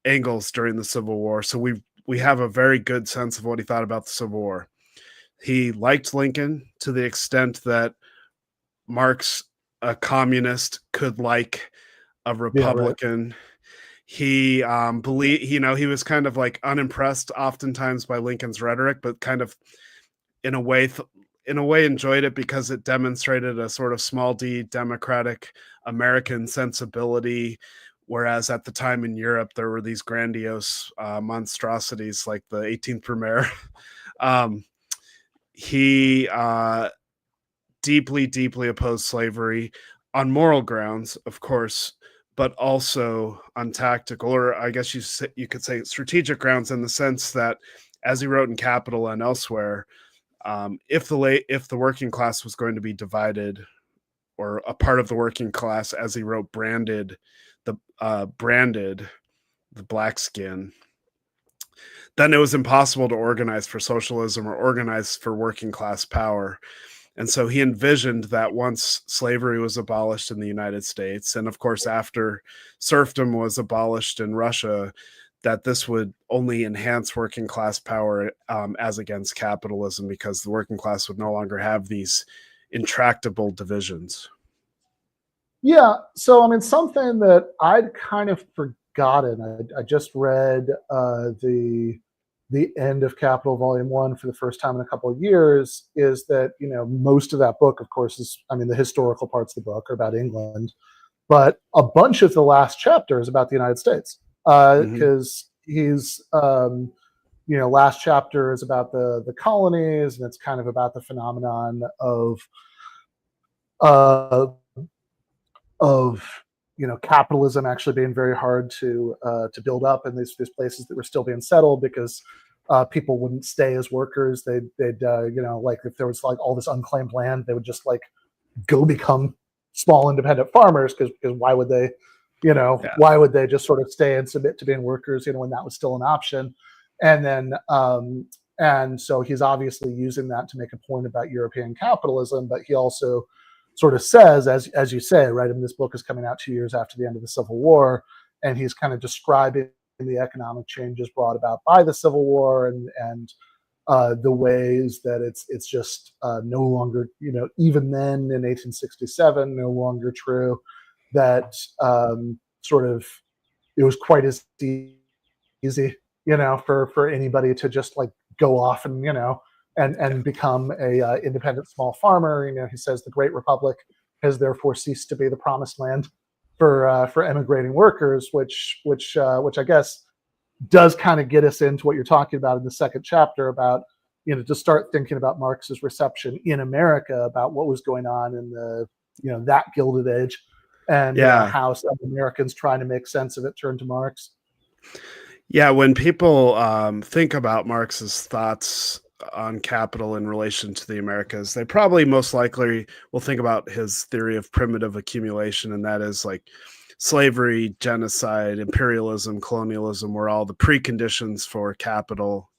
Engels during the Civil War. So we have a very good sense of what he thought about the Civil War. He liked Lincoln to the extent that Marx, a communist, could like a Republican. Yeah, right. He believed, he was kind of like unimpressed oftentimes by Lincoln's rhetoric, but kind of in a way enjoyed it because it demonstrated a sort of small d democratic American sensibility. Whereas at the time in Europe, there were these grandiose monstrosities like the 18th Brumaire. He deeply, deeply opposed slavery on moral grounds, of course, but also on tactical, or I guess you could say strategic grounds, in the sense that, as he wrote in Capital and elsewhere, if the working class was going to be divided, or a part of the working class, as he wrote, branded the black skin, then it was impossible to organize for socialism or organize for working class power. And so he envisioned that once slavery was abolished in the United States, and of course after serfdom was abolished in Russia, that this would only enhance working class power as against capitalism, because the working class would no longer have these intractable divisions. Yeah, so I mean, something that I'd kind of forgotten, I just read the end of Capital Volume 1 for the first time in a couple of years, is that, most of that book, of course, is, the historical parts of the book are about England, but a bunch of the last chapter is about the United States, because he's, last chapter is about the colonies, and it's kind of about the phenomenon of capitalism actually being very hard to build up in these places that were still being settled, because people wouldn't stay as workers. They'd like if there was like all this unclaimed land, they would just like go become small independent farmers, because why would they, why would they just sort of stay and submit to being workers, when that was still an option? And then, and so he's obviously using that to make a point about European capitalism, but he also sort of says, as you say, right, and this book is coming out 2 years after the end of the Civil War, and he's kind of describing the economic changes brought about by the Civil War, and the ways that it's just no longer, even then in 1867, no longer true that sort of it was quite as easy, for anybody to just like go off and, and become a independent small farmer. He says the Great Republic has therefore ceased to be the promised land for emigrating workers, which I guess does kind of get us into what you're talking about in the second chapter about, to start thinking about Marx's reception in America about what was going on in the, that Gilded Age, and how some Americans trying to make sense of it turn to Marx. Yeah, when people think about Marx's thoughts on capital in relation to the Americas, they probably most likely will think about his theory of primitive accumulation, and that is like slavery, genocide, imperialism, colonialism were all the preconditions for capital.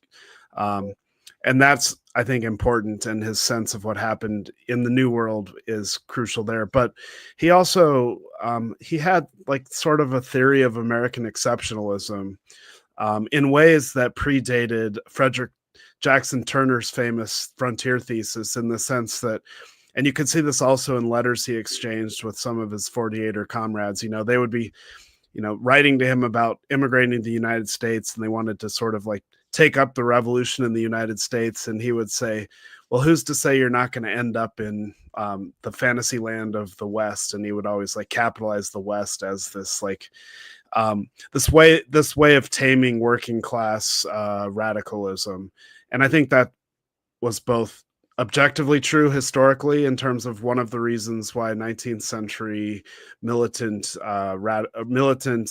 And that's, I think, important, and his sense of what happened in the New World is crucial there. But he also, he had like sort of a theory of American exceptionalism in ways that predated Frederick Jackson Turner's famous frontier thesis, in the sense that, and you could see this also in letters he exchanged with some of his 48er comrades, they would be, writing to him about immigrating to the United States, and they wanted to sort of like take up the revolution in the United States. And he would say, well, who's to say you're not going to end up in the fantasy land of the West? And he would always like capitalize the West as this like this way of taming working class radicalism. And I think that was both objectively true historically, in terms of one of the reasons why 19th century militant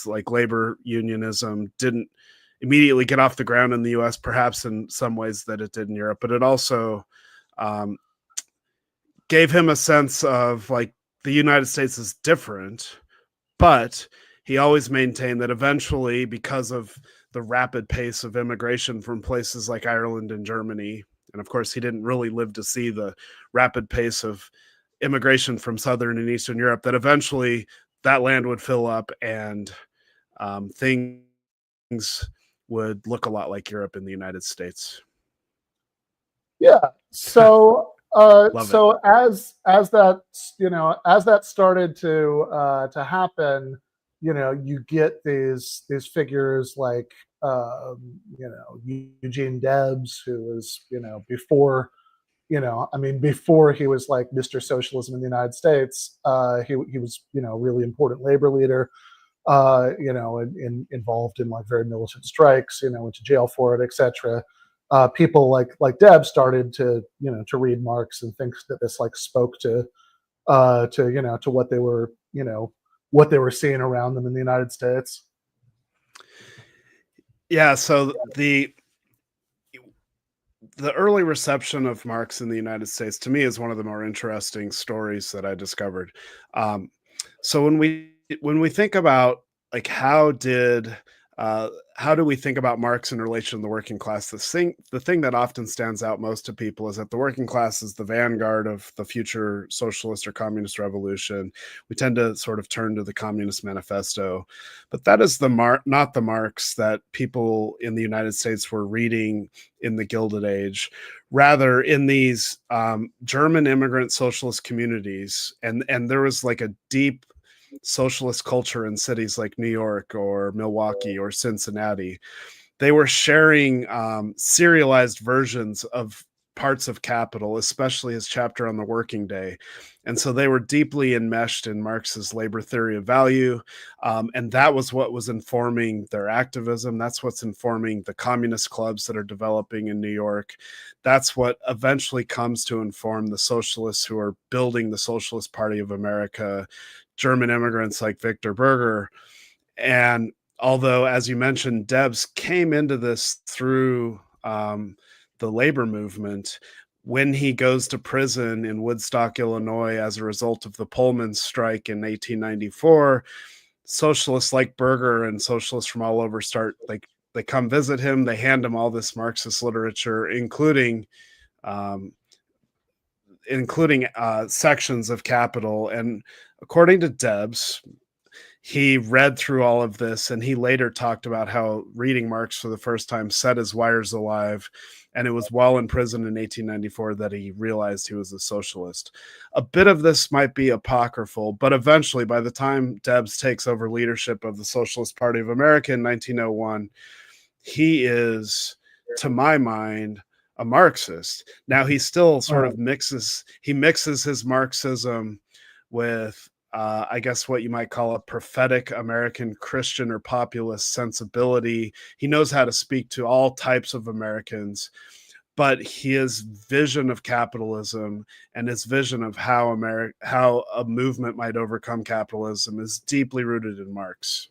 like labor unionism didn't immediately get off the ground in the US, perhaps in some ways that it did in Europe. But it also gave him a sense of like the United States is different, but he always maintained that eventually, because of the rapid pace of immigration from places like Ireland and Germany, and of course he didn't really live to see the rapid pace of immigration from Southern and Eastern Europe, that eventually that land would fill up, and things would look a lot like Europe in the United States. Yeah. So as that as that started to happen, you get these figures like Eugene Debs, who was before before he was like Mr. Socialism in the United States, he was really important labor leader. Involved in like very militant strikes, went to jail for it, etc. People like Deb started to read Marx and think that this like spoke to what they were what they were seeing around them in the United States. Yeah, so the early reception of Marx in the United States, to me, is one of the more interesting stories that I discovered. So when we think about like how do we think about Marx in relation to the working class, the thing that often stands out most to people is that the working class is the vanguard of the future socialist or communist revolution. We tend to sort of turn to the Communist Manifesto, but that is not the Marx that people in the United States were reading in the Gilded Age. Rather, in these German immigrant socialist communities, and there was like a deep socialist culture in cities like New York or Milwaukee or Cincinnati. They were sharing serialized versions of parts of Capital, especially his chapter on the working day. And so they were deeply enmeshed in Marx's labor theory of value. And that was what was informing their activism. That's what's informing the communist clubs that are developing in New York. That's what eventually comes to inform the socialists who are building the Socialist Party of America, German immigrants like Victor Berger. And although, as you mentioned, Debs came into this through the labor movement, when he goes to prison in Woodstock, Illinois, as a result of the Pullman strike in 1894, socialists like Berger and socialists from all over they come visit him. They hand him all this Marxist literature, including sections of Capital. And according to Debs, he read through all of this, and he later talked about how reading Marx for the first time set his wires alive. And it was while in prison in 1894 that he realized he was a socialist. A bit of this might be apocryphal, but eventually, by the time Debs takes over leadership of the Socialist Party of America in 1901, he is, to my mind, a Marxist. Now, he still sort of mixes his Marxism with I guess what you might call a prophetic American Christian or populist sensibility. He knows how to speak to all types of Americans, but his vision of capitalism and his vision of how a movement might overcome capitalism is deeply rooted in Marx.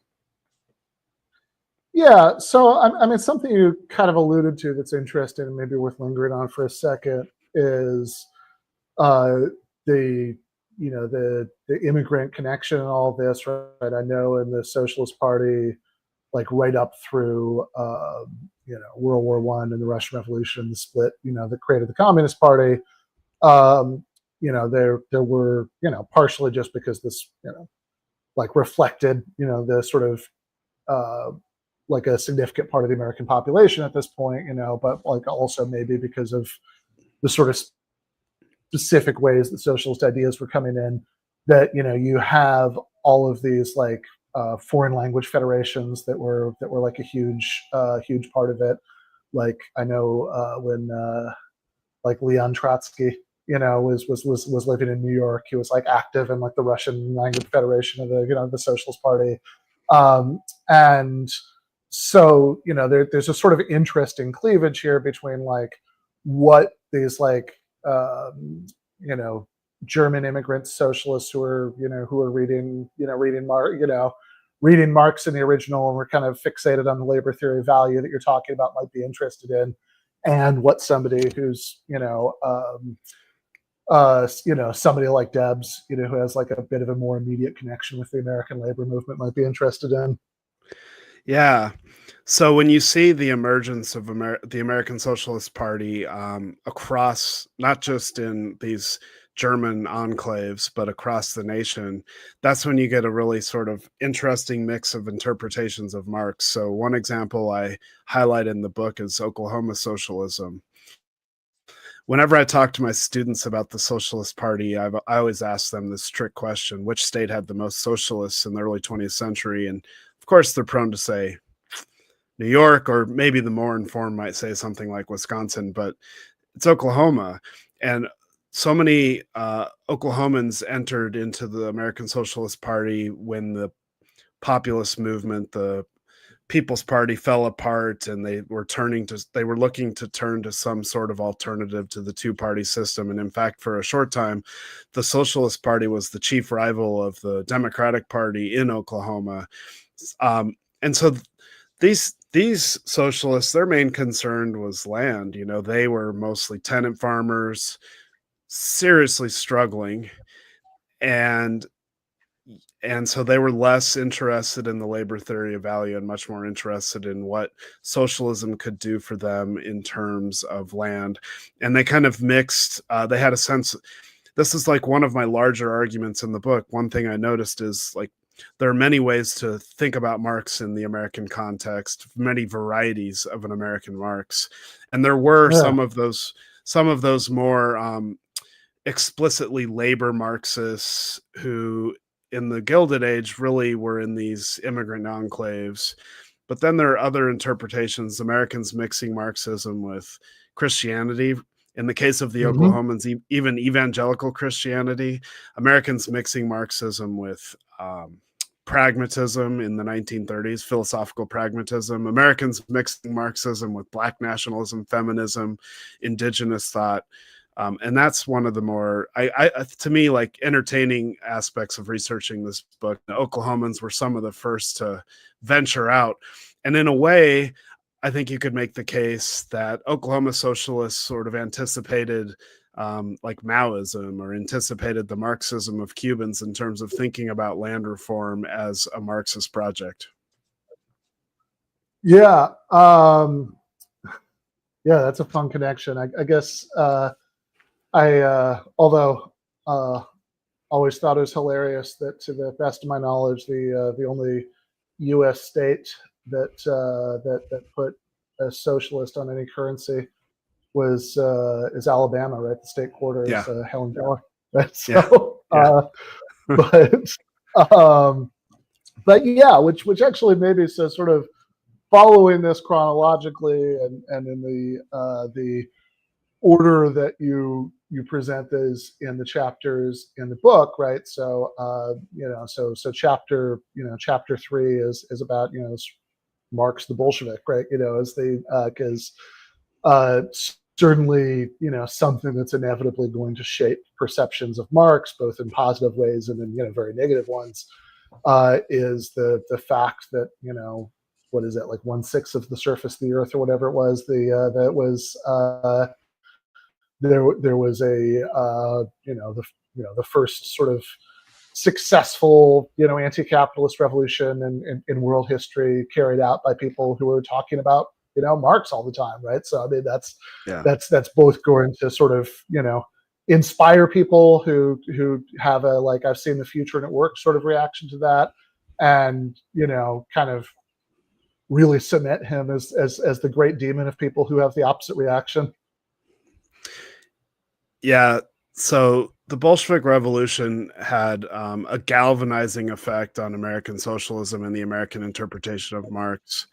Yeah, so I mean, something you kind of alluded to that's interesting and maybe worth lingering on for a second is the immigrant connection and all this, right? I know in the Socialist Party, like right up through World War I and the Russian Revolution, the split, that created the Communist Party. There were, partially just because this, reflected, the sort of like a significant part of the American population at this point, but like also maybe because of the sort of specific ways that socialist ideas were coming in, that you have all of these like foreign language federations that were like a huge part of it. Like I know when like Leon Trotsky was living in New York, he was like active in like the Russian language federation of the Socialist Party, and so there's a sort of interesting cleavage here between like what these like German immigrant socialists who are reading Marx in the original and were kind of fixated on the labor theory value that you're talking about might be interested in, and what somebody who's somebody like Debs who has like a bit of a more immediate connection with the American labor movement might be interested in. Yeah. So when you see the emergence of the American Socialist Party across, not just in these German enclaves, but across the nation, that's when you get a really sort of interesting mix of interpretations of Marx. So one example I highlight in the book is Oklahoma socialism. Whenever I talk to my students about the Socialist Party, I always ask them this trick question: which state had the most socialists in the early 20th century? And of course, they're prone to say New York, or maybe the more informed might say something like Wisconsin, but it's Oklahoma. And so many Oklahomans entered into the American Socialist Party when the populist movement, the People's Party, fell apart, and they were looking to turn to some sort of alternative to the two-party system. And in fact, for a short time, the Socialist Party was the chief rival of the Democratic Party in Oklahoma. And so these socialists, their main concern was land. They were mostly tenant farmers, seriously struggling, and so they were less interested in the labor theory of value and much more interested in what socialism could do for them in terms of land. And they kind of mixed, they had a sense, this is like one of my larger arguments in the book. One thing I noticed is like, there are many ways to think about Marx in the American context, many varieties of an American Marx. And there were some of those more explicitly labor Marxists who in the Gilded Age really were in these immigrant enclaves. But then there are other interpretations, Americans mixing Marxism with Christianity. In the case of the Oklahomans, even evangelical Christianity, Americans mixing Marxism with pragmatism in the 1930s, philosophical pragmatism, Americans mixing Marxism with Black nationalism, feminism, indigenous thought. And that's one of the more, to me, like entertaining aspects of researching this book. The Oklahomans were some of the first to venture out. And in a way, I think you could make the case that Oklahoma socialists sort of anticipated like Maoism, or anticipated the Marxism of Cubans in terms of thinking about land reform as a Marxist project. Yeah. Yeah, that's a fun connection. I guess although always thought it was hilarious that, to the best of my knowledge, the only U.S. state that put a socialist on any currency is Alabama, right? The state quarter is Helen Keller, right? So, but yeah, which actually maybe says sort of following this chronologically and in the order that you present those in the chapters in the book, right? So so chapter 3 is about Marx the Bolshevik, right? As the because certainly something that's inevitably going to shape perceptions of Marx, both in positive ways and in very negative ones, is the fact that what is it, like 1/6 of the surface of the earth or whatever it was, that was there was a the first sort of successful anti-capitalist revolution in world history, carried out by people who were talking about Marx all the time, right? So I mean that's both going to sort of inspire people who have a like I've seen the future and it works sort of reaction to that, and kind of really cement him as the great demon of people who have the opposite reaction. Yeah. So the Bolshevik Revolution had a galvanizing effect on American socialism and the American interpretation of Marx,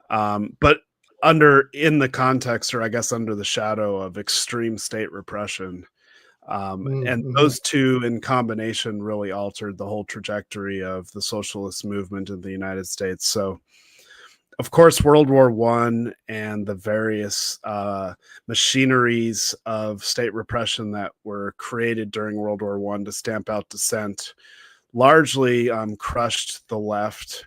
but in the context, or I guess under the shadow of extreme state repression. And those two in combination really altered the whole trajectory of the socialist movement in the United States. So, of course, World War I and the various machineries of state repression that were created during World War I to stamp out dissent largely crushed the left.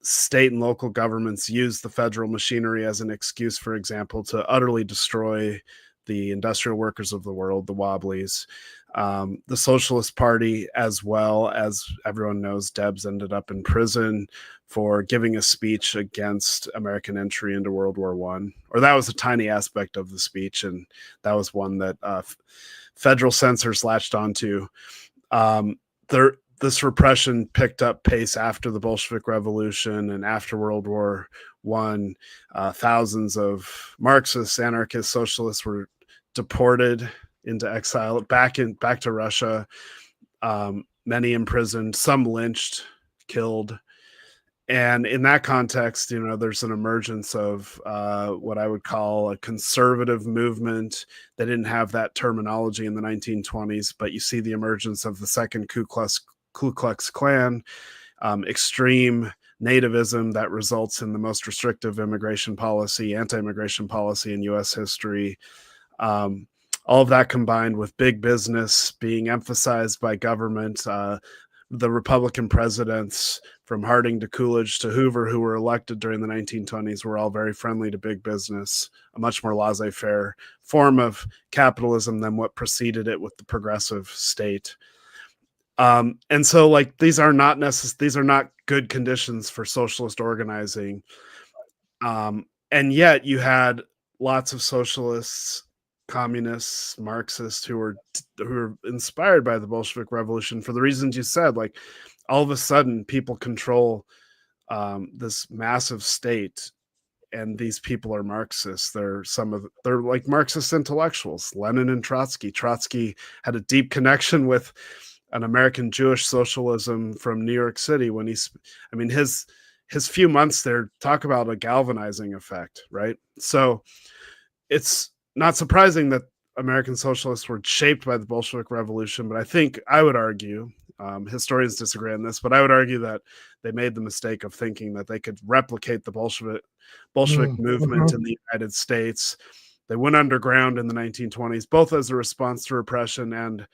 State and local governments used the federal machinery as an excuse, for example, to utterly destroy the industrial workers of the world, the Wobblies. The Socialist Party, as well, as everyone knows, Debs ended up in prison for giving a speech against American entry into World War I. Or that was a tiny aspect of the speech, and that was one that federal censors latched onto. This repression picked up pace after the Bolshevik Revolution and after World War I. Thousands of Marxists, anarchists, socialists were deported into exile, back to Russia. Many imprisoned, some lynched, killed. And in that context, there's an emergence of what I would call a conservative movement. They didn't have that terminology in the 1920s, but you see the emergence of the second Ku Klux Klan, extreme nativism that results in the most restrictive immigration policy, anti-immigration policy in U.S. history. All of that combined with big business being emphasized by government. The Republican presidents, from Harding to Coolidge to Hoover, who were elected during the 1920s, were all very friendly to big business, a much more laissez-faire form of capitalism than what preceded it with the progressive state. And so, like, these are not good conditions for socialist organizing. And yet you had lots of socialists, communists, Marxists who were inspired by the Bolshevik Revolution for the reasons you said. Like, all of a sudden people control this massive state, and these people are Marxists. They're like Marxist intellectuals. Lenin and Trotsky. Trotsky had a deep connection with an American Jewish socialism from New York City when his few months there, talk about a galvanizing effect, right? So it's not surprising that American socialists were shaped by the Bolshevik Revolution, but I would argue, historians disagree on this, but I would argue that they made the mistake of thinking that they could replicate the Bolshevik movement in the United States. They went underground in the 1920s, both as a response to repression and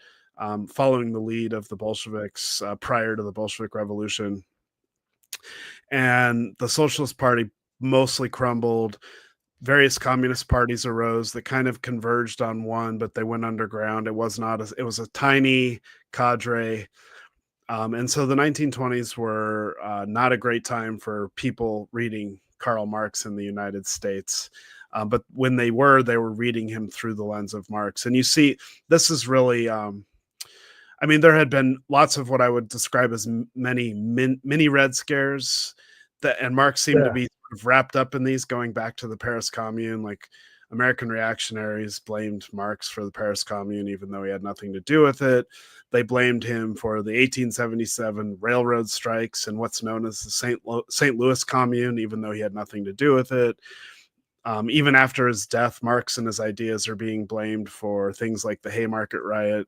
following the lead of the Bolsheviks prior to the Bolshevik Revolution. And the Socialist Party mostly crumbled. Various communist parties arose that kind of converged on one, but they went underground. It was a tiny cadre. And so the 1920s were not a great time for people reading Karl Marx in the United States. But when they were reading him through the lens of Marx. And you see, this is really, there had been lots of what I would describe as many mini Red Scares, and Marx seemed to be sort of wrapped up in these, going back to the Paris Commune. Like, American reactionaries blamed Marx for the Paris Commune, even though he had nothing to do with it. They blamed him for the 1877 railroad strikes and what's known as the St. Louis Commune, even though he had nothing to do with it. Even after his death, Marx and his ideas are being blamed for things like the Haymarket riot.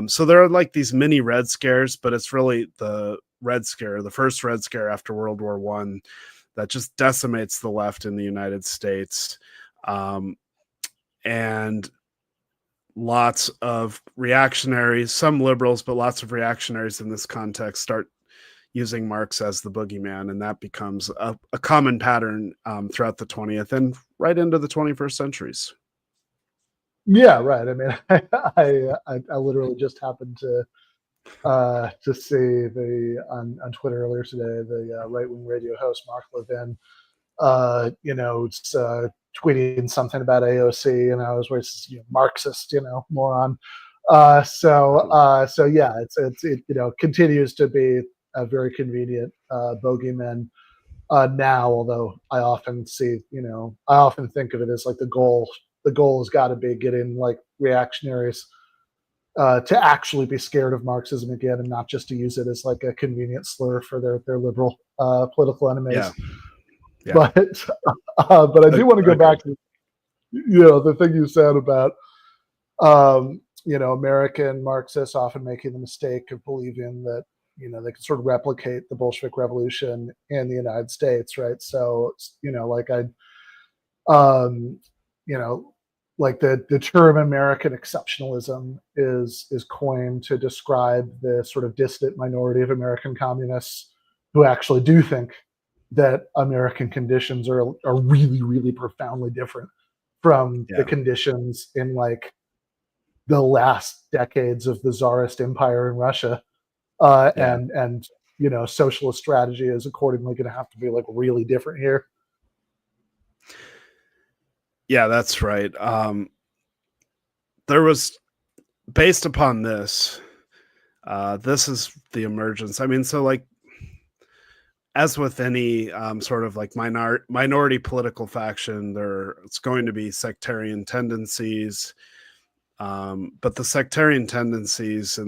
So there are like these mini Red Scares, but it's really the Red Scare, the first Red Scare after World War I, that just decimates the left in the United States. And lots of reactionaries, some liberals, but lots of reactionaries in this context start using Marx as the boogeyman, and that becomes a common pattern throughout the 20th and right into the 21st centuries. Yeah, right. I mean, I literally just happened to see on Twitter earlier today, the right-wing radio host Mark Levin, tweeting something about AOC, and I was Marxist, moron. So yeah, it continues to be a very convenient bogeyman now. Although I often think of it as like the goal has got to be getting like reactionaries to actually be scared of Marxism again, and not just to use it as like a convenient slur for their liberal political enemies. Yeah. Yeah. But I do want to go back to the thing you said about American Marxists often making the mistake of believing that they can sort of replicate the Bolshevik Revolution in the United States, right? So like the term American exceptionalism is coined to describe the sort of distant minority of American communists who actually do think that American conditions are really, really profoundly different from the conditions in like the last decades of the Tsarist Empire in Russia. And socialist strategy is accordingly going to have to be like really different here. Yeah, that's right. There was, based upon this, this is the emergence. I mean, so like, as with any sort of like minority political faction, it's going to be sectarian tendencies. But the sectarian tendencies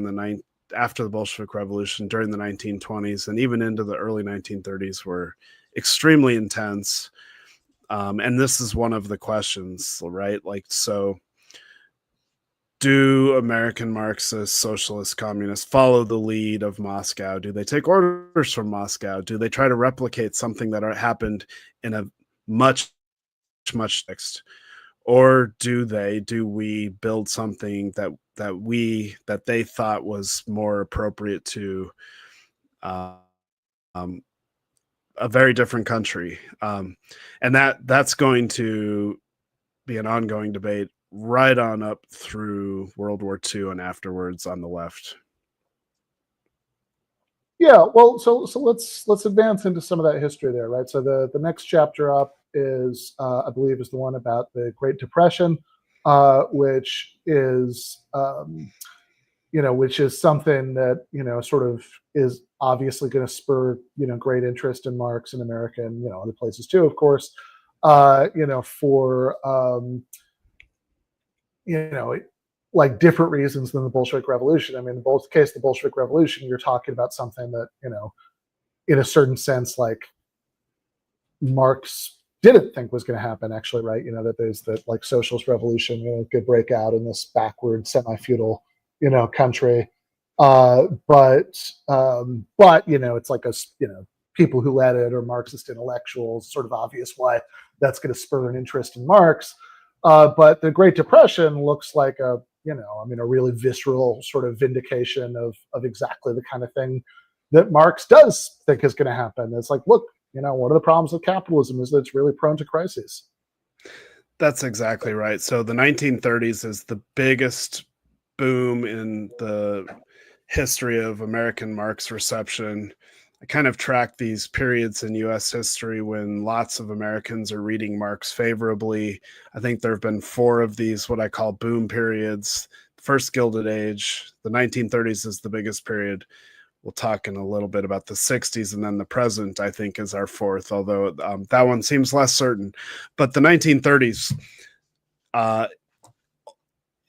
after the Bolshevik Revolution, during the 1920s, and even into the early 1930s were extremely intense. And this is one of the questions, right? Like, so do American Marxists, socialist communists follow the lead of Moscow? Do they take orders from Moscow? Do they try to replicate something that happened in a much next? Or do we build something that they thought was more appropriate to a very different country? And that's going to be an ongoing debate right on up through World War II and afterwards on the left. Yeah, well, so let's advance into some of that history there, right? So the next chapter up is, I believe, is the one about the Great Depression, which is something that sort of is obviously going to spur great interest in Marx in America and other places too, of course. For like different reasons than the Bolshevik Revolution. I mean, in both case, the Bolshevik Revolution, you're talking about something that, in a certain sense, like Marx didn't think was going to happen, actually, right? That there's that like socialist revolution, could break out in this backward, semi-feudal, country. But it's like people who led it or Marxist intellectuals, sort of obvious why that's going to spur an interest in Marx. But the Great Depression looks like a really visceral sort of vindication of exactly the kind of thing that Marx does think is going to happen. It's like, look, one of the problems with capitalism is that it's really prone to crises. That's exactly right. So the 1930s is the biggest boom in the history of American Marx reception. I kind of track these periods in U.S. history when lots of Americans are reading Marx favorably. I think there have been 4 of these, what I call boom periods. First Gilded Age, the 1930s is the biggest period. We'll talk in a little bit about the 60s, and then the present, I think, is our 4th, although that one seems less certain. But the 1930s,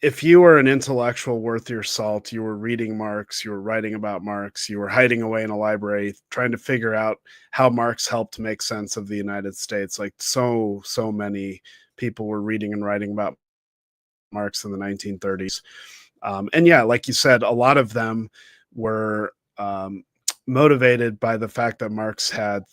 if you were an intellectual worth your salt, you were reading Marx, you were writing about Marx, you were hiding away in a library trying to figure out how Marx helped make sense of the United States. Like so many people were reading and writing about Marx in the 1930s. And yeah, like you said, a lot of them were motivated by the fact that Marx had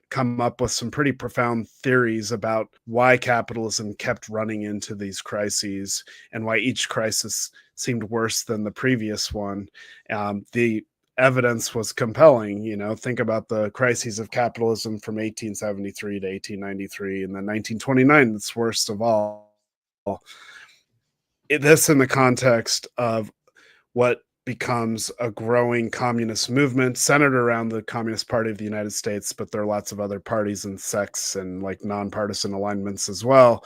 come up with some pretty profound theories about why capitalism kept running into these crises and why each crisis seemed worse than the previous one. The evidence was compelling. Think about the crises of capitalism from 1873 to 1893, and then 1929, that's worst of all. This in the context of what becomes a growing communist movement centered around the Communist Party of the United States, but there are lots of other parties and sects and like nonpartisan alignments as well.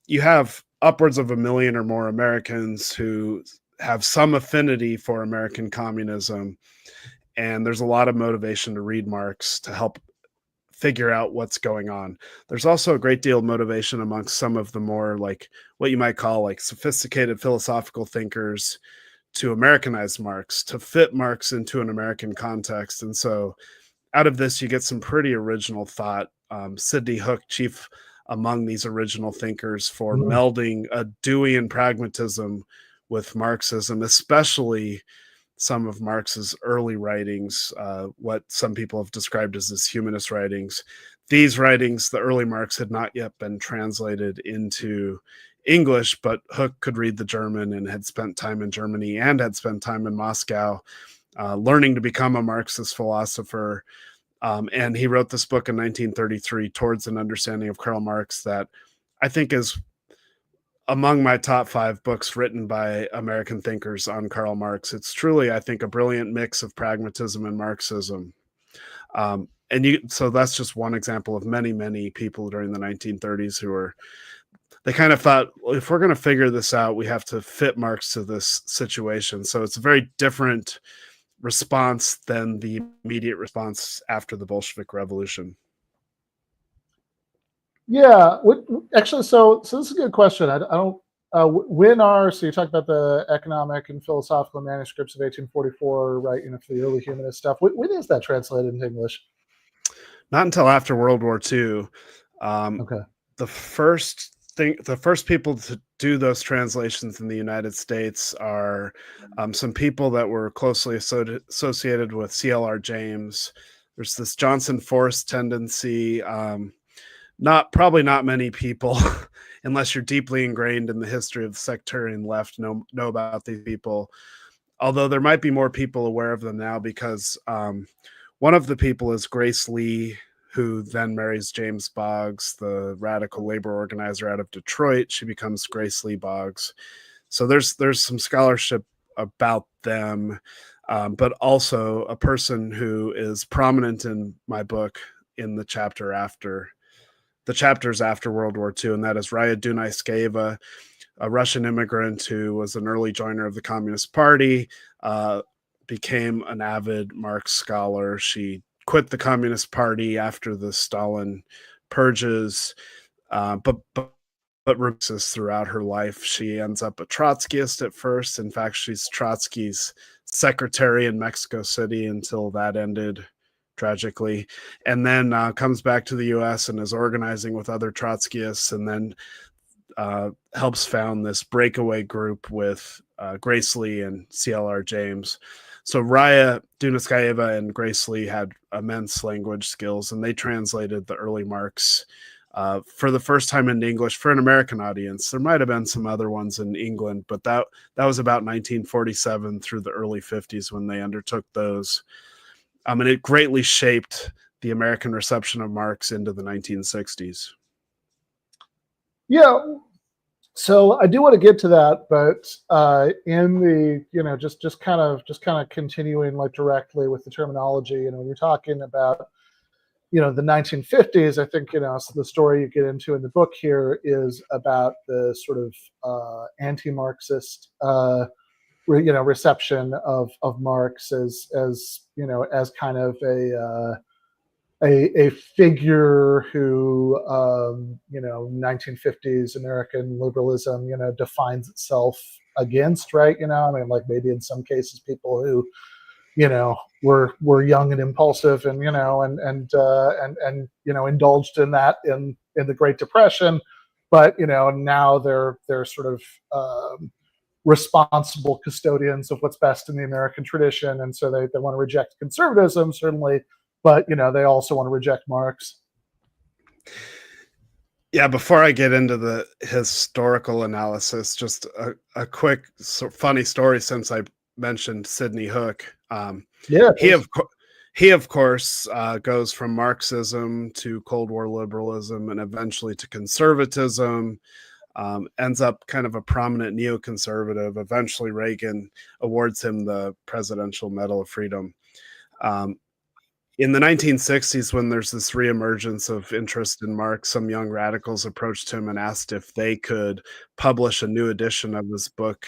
You have upwards of 1 million or more Americans who have some affinity for American communism, and there's a lot of motivation to read Marx to help figure out what's going on. There's also a great deal of motivation amongst some of the more like what you might call like sophisticated philosophical thinkers to Americanize Marx, to fit Marx into an American context. And so out of this, you get some pretty original thought. Sidney Hook, chief among these original thinkers for melding a Deweyan pragmatism with Marxism, especially some of Marx's early writings, what some people have described as his humanist writings. These writings, the early Marx, had not yet been translated into English, but Hook could read the German and had spent time in Germany and had spent time in Moscow, learning to become a Marxist philosopher. And he wrote this book in 1933, Towards an Understanding of Karl Marx, that I think is among my top 5 books written by American thinkers on Karl Marx. It's truly, I think, a brilliant mix of pragmatism and Marxism. So that's just one example of many, many people during the 1930s who were, they kind of thought, well, if we're going to figure this out, we have to fit Marx to this situation. So it's a very different response than the immediate response after the Bolshevik Revolution. Yeah, actually, so this is a good question. I don't. So you talk about the economic and philosophical manuscripts of 1844, right? For the early humanist stuff. When is that translated into English? Not until after World War II. Okay. The first people to do those translations in the United States are some people that were closely associated with C.L.R. James. There's this Johnson Forrest tendency. Probably not many people, unless you're deeply ingrained in the history of the sectarian left, know about these people. Although there might be more people aware of them now, because one of the people is Grace Lee, who then marries James Boggs, the radical labor organizer out of Detroit. She becomes Grace Lee Boggs. So there's some scholarship about them, but also a person who is prominent in my book in the chapters after World War II, and that is Raya Dunayskayeva, a Russian immigrant who was an early joiner of the Communist Party, became an avid Marx scholar. She quit the Communist Party after the Stalin purges, but Marxist throughout her life. She ends up a Trotskyist at first. In fact, she's Trotsky's secretary in Mexico City until that ended tragically, and then comes back to the U.S. and is organizing with other Trotskyists, and then helps found this breakaway group with Grace Lee and C.L.R. James. So Raya Dunayskayeva and Grace Lee had immense language skills, and they translated the early Marx for the first time into English for an American audience. There might have been some other ones in England, but that was about 1947 through the early 50s when they undertook those. And it greatly shaped the American reception of Marx into the 1960s. Yeah. So I do want to get to that, but in the, just kind of continuing like directly with the terminology, when you're talking about, the 1950s, I think, so the story you get into in the book here is about the sort of anti-Marxist, reception of Marx as kind of a figure who, 1950s American liberalism, defines itself against, right? Like maybe in some cases people who, were young and impulsive and, indulged in that in the Great Depression, but, now they're sort of responsible custodians of what's best in the American tradition. And so they want to reject conservatism, certainly, but they also want to reject Marx. Yeah, before I get into the historical analysis, just a quick funny story since I mentioned Sidney Hook. He of course goes from Marxism to Cold War liberalism and eventually to conservatism. Ends up kind of a prominent neoconservative. Eventually Reagan awards him the Presidential Medal of Freedom. In the 1960s, when there's this reemergence of interest in Marx, some young radicals approached him and asked if they could publish a new edition of his book,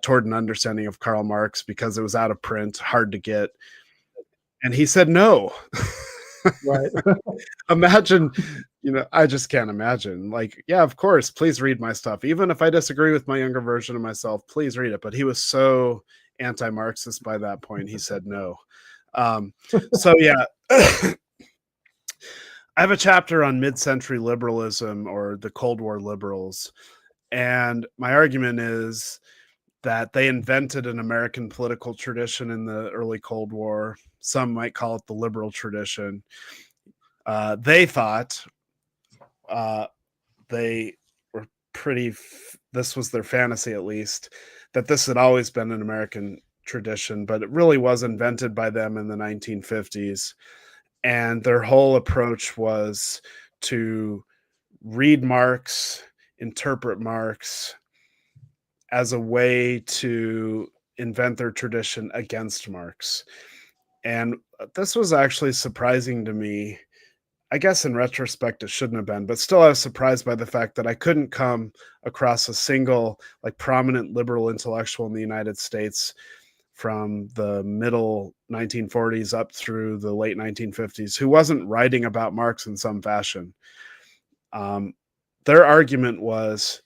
Toward an Understanding of Karl Marx, because it was out of print, hard to get. And he said no. Right. Imagine, I just can't imagine. Like, yeah, of course, please read my stuff. Even if I disagree with my younger version of myself, please read it. But he was so anti-Marxist by that point, he said no. So yeah, I have a chapter on mid-century liberalism, or the Cold War liberals. And my argument is that they invented an American political tradition in the early Cold War. Some might call it the liberal tradition. They thought they were this was their fantasy at least, that this had always been an American tradition, but it really was invented by them in the 1950s. And their whole approach was to read Marx, interpret Marx as a way to invent their tradition against Marx. And this was actually surprising to me. I guess in retrospect it shouldn't have been, but still I was surprised by the fact that I couldn't come across a single prominent liberal intellectual in the United States from the middle 1940s up through the late 1950s who wasn't writing about Marx in some fashion. Their argument was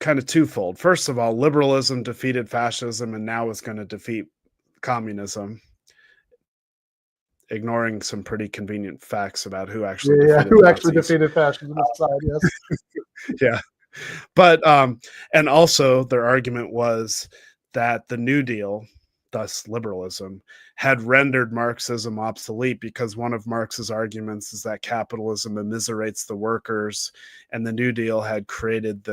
kind of twofold. First of all, liberalism defeated fascism and now is going to defeat communism, ignoring some pretty convenient facts about who actually defeated fascism inside. Yes. Yeah. But and also their argument was that the New Deal, thus liberalism, had rendered Marxism obsolete because one of Marx's arguments is that capitalism immiserates the workers, and the New Deal had created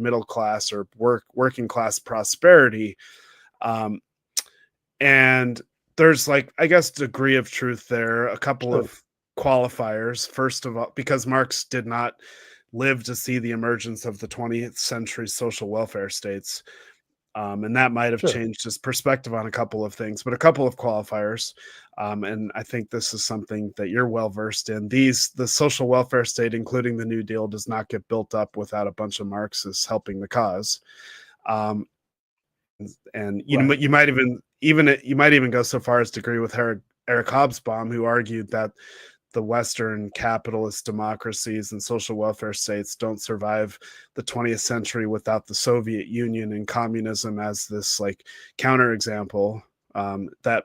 middle class or working class prosperity. And there's I guess degree of truth there, a couple of qualifiers. First of all, because Marx did not live to see the emergence of the 20th century social welfare states. And that might have changed his perspective on a couple of things, but a couple of qualifiers. And I think this is something that you're well versed in. The social welfare state, including the New Deal, does not get built up without a bunch of Marxists helping the cause. And you might even go so far as to agree with Eric Hobsbawm, who argued that the Western capitalist democracies and social welfare states don't survive the 20th century without the Soviet Union and communism as this counterexample that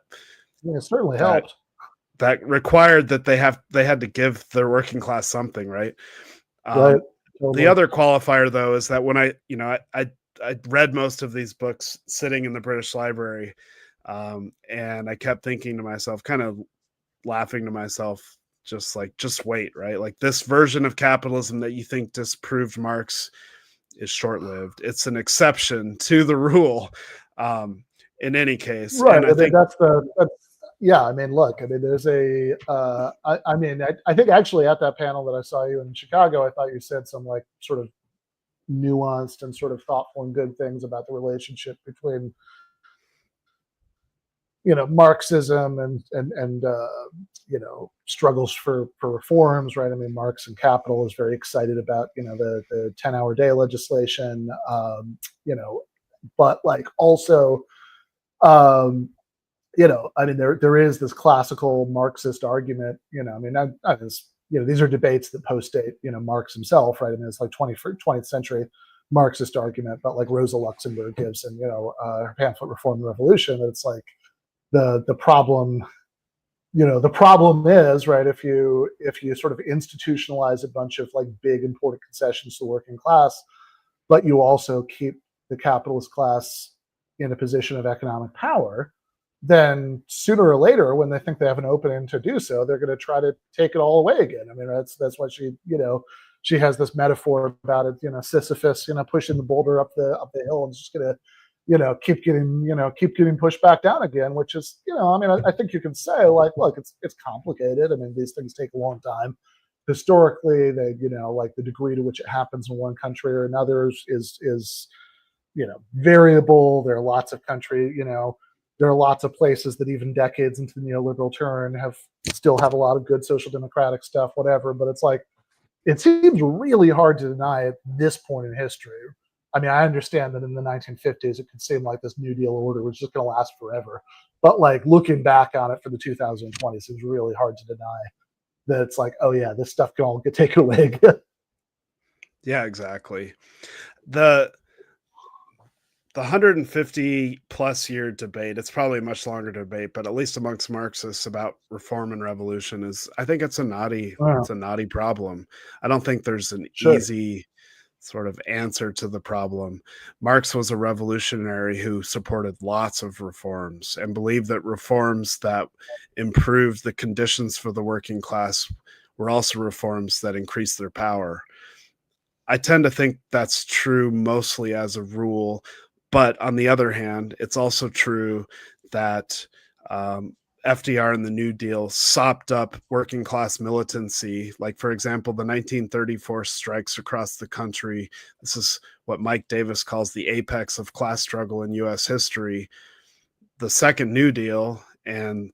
certainly helped. That required that they had to give their working class something, right? Right. The other qualifier, though, is that when I read most of these books sitting in the British Library, and I kept thinking to myself, kind of laughing to myself, just wait, right? This version of capitalism that you think disproved Marx is short-lived. It's an exception to the rule. In any case, right? And I think yeah, I mean, look, I mean, there's I think actually at that panel that I saw you in Chicago, I thought you said some like sort of nuanced and sort of thoughtful and good things about the relationship between, Marxism and struggles for reforms, right? I mean, Marx and Capital is very excited about, the 10-hour day legislation, but like also, I mean, there is this classical Marxist argument, I mean, these are debates that postdate, Marx himself, right? I mean, it's like 20th century Marxist argument, but like Rosa Luxemburg gives in, her pamphlet Reform and Revolution. It's like the problem, the problem is, right, if you sort of institutionalize a bunch of like big important concessions to the working class, but you also keep the capitalist class in a position of economic power, then sooner or later, when they think they have an opening to do so, they're going to try to take it all away again. I mean, that's why she has this metaphor about it, Sisyphus, pushing the boulder up the hill, and it's just going to, keep getting pushed back down again, which is, I mean, I think you can say, like, look, it's complicated. I mean, these things take a long time. Historically, they, like the degree to which it happens in one country or another is variable. There are lots of there are lots of places that even decades into the neoliberal turn still have a lot of good social democratic stuff, whatever. But it's like, it seems really hard to deny at this point in history. I mean, I understand that in the 1950s, it could seem like this New Deal order was just going to last forever. But like looking back on it for the 2020s, it's really hard to deny that it's like, oh yeah, this stuff can all get taken away again. Yeah, exactly. The 150 plus year debate, it's probably a much longer debate, but at least amongst Marxists about reform and revolution I think it's a knotty problem. I don't think there's an easy sort of answer to the problem. Marx was a revolutionary who supported lots of reforms and believed that reforms that improved the conditions for the working class were also reforms that increased their power. I tend to think that's true mostly as a rule. But on the other hand, it's also true that FDR and the New Deal sopped up working class militancy. Like, for example, the 1934 strikes across the country. This is what Mike Davis calls the apex of class struggle in U.S. history. The Second New Deal and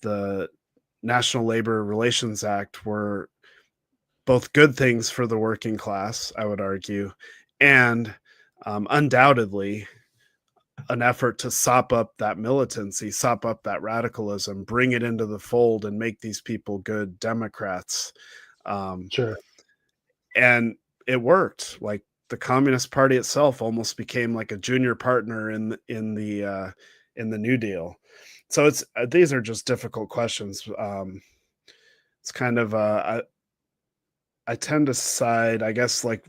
the National Labor Relations Act were both good things for the working class, I would argue, and undoubtedly an effort to sop up that militancy, sop up that radicalism, bring it into the fold and make these people good Democrats. Sure. And it worked. Like the Communist Party itself almost became like a junior partner in the New Deal. So these are just difficult questions. It's kind of I tend to side, I guess, like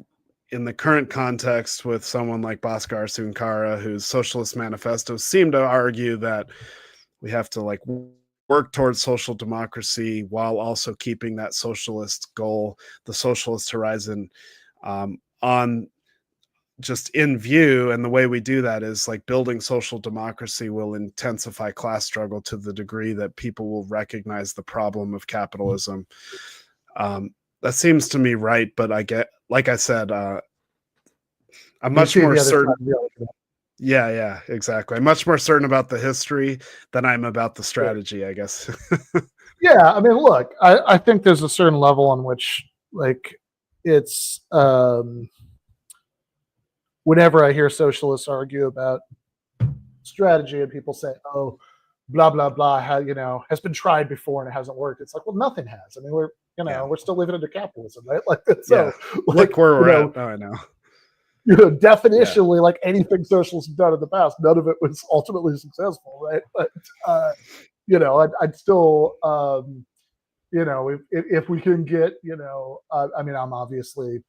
in the current context with someone like Bhaskar Sunkara, whose Socialist Manifestos seem to argue that we have to like work towards social democracy while also keeping that socialist goal, the socialist horizon, on just in view. And the way we do that is like building social democracy will intensify class struggle to the degree that people will recognize the problem of capitalism. That seems to me right, but like I said, I'm much more certain. Yeah, exactly. I'm much more certain about the history than I'm about the strategy, I guess. Yeah, I mean, look, I think there's a certain level on which, like, it's whenever I hear socialists argue about strategy and people say, "Oh, blah blah blah," has been tried before and it hasn't worked. It's like, well, nothing has. I mean, we're still living under capitalism, right? Like, so look where we're at. Oh, I know. Definitionally, like anything socialists have done in the past, none of it was ultimately successful, right? But I'd still, if we can get, I mean, I'm obviously,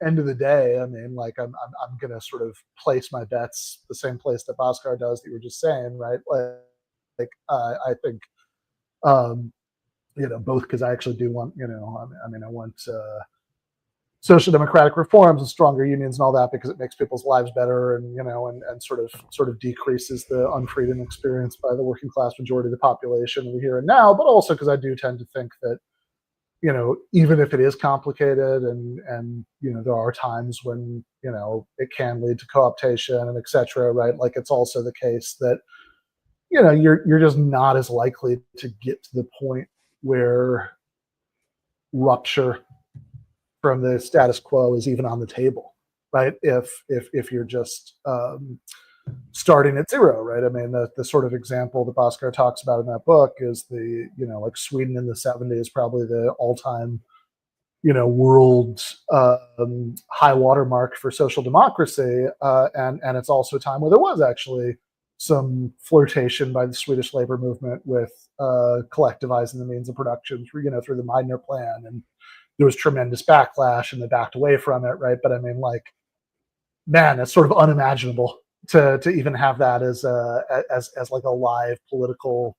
end of the day, I mean, like I'm gonna sort of place my bets the same place that Bhaskar does that you were just saying, right? I think, both because I actually do want, I mean, I want social democratic reforms and stronger unions and all that because it makes people's lives better and and sort of decreases the unfreedom experienced by the working class majority of the population in the here and now, but also because I do tend to think that even if it is complicated and there are times when it can lead to co-optation and etc., right? Like it's also the case that you're just not as likely to get to the point where rupture from the status quo is even on the table, right? If you're just starting at zero, right? I mean, the sort of example that Bhaskar talks about in that book is like Sweden in the 70s, probably the all-time world high watermark for social democracy, and it's also a time where there was actually some flirtation by the Swedish labor movement with collectivizing the means of production through the Meidner Plan, and there was tremendous backlash and they backed away from it, right? But I mean, like, man, it's sort of unimaginable to even have that as like a live political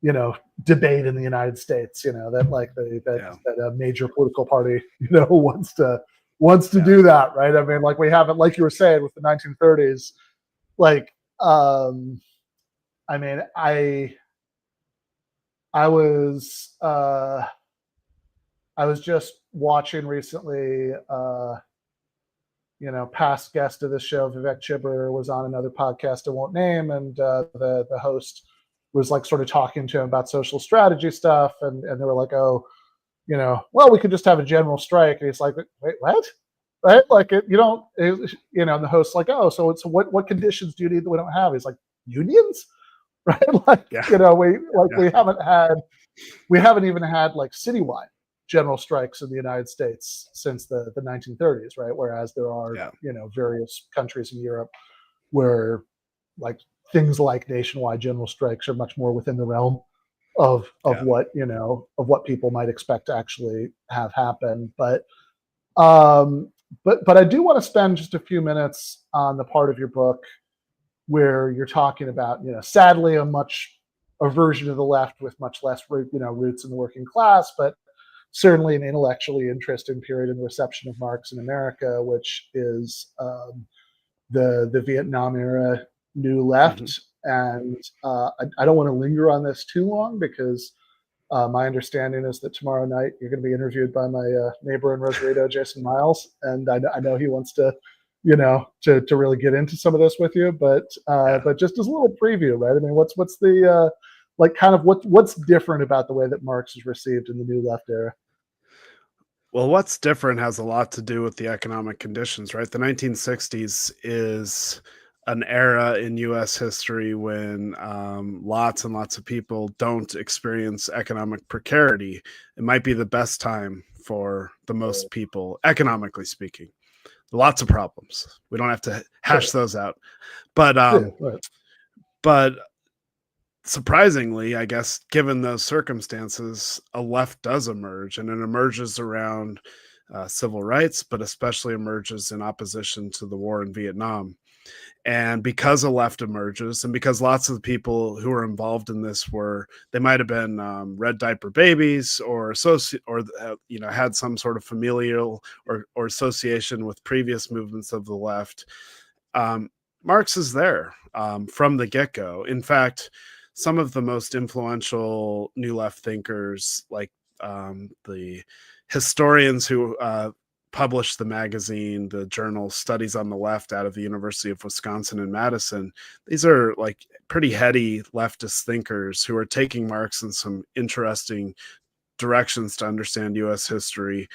debate in the United States, that like that a major political party wants to do that, right? I mean, like we haven't, like you were saying with the 1930s, like I mean, I was just watching recently, past guest of the show, Vivek Chibber, was on another podcast I won't name, and the host was like sort of talking to him about social strategy stuff, and they were like, oh, well, we could just have a general strike, and he's like, wait, what? Right? Like and the host's like, oh, so what conditions do you need that we don't have? He's like, unions, right? Like, we haven't even had like citywide general strikes in the United States since the 1930s, right? Whereas there are, various countries in Europe where like things like nationwide general strikes are much more within the realm of what people might expect to actually have happen. But I do want to spend just a few minutes on the part of your book where you're talking about, sadly, a version of the left with much less roots in the working class, but certainly an intellectually interesting period in the reception of Marx in America, which is the Vietnam era New Left. Mm-hmm. And I don't want to linger on this too long because my understanding is that tomorrow night you're going to be interviewed by my neighbor in Rosarito, Jason Miles, and I know he wants to really get into some of this with you. But just as a little preview, right? I mean, what's the what's different about the way that Marx is received in the New Left era? Well, what's different has a lot to do with the economic conditions, right? The 1960s is an era in U.S. history when lots and lots of people don't experience economic precarity. It might be the best time for the most people, economically speaking. Lots of problems. We don't have to hash those out. But surprisingly, I guess, given those circumstances, a left does emerge, and it emerges around civil rights, but especially emerges in opposition to the war in Vietnam. And because a left emerges, and because lots of the people who were involved in this they might have been red diaper babies or had some sort of familial or association with previous movements of the left, Marx is there from the get-go. In fact, some of the most influential New Left thinkers, like the historians who published the magazine, the journal Studies on the Left out of the University of Wisconsin in Madison, these are like pretty heady leftist thinkers who are taking Marx in some interesting directions to understand U.S. history.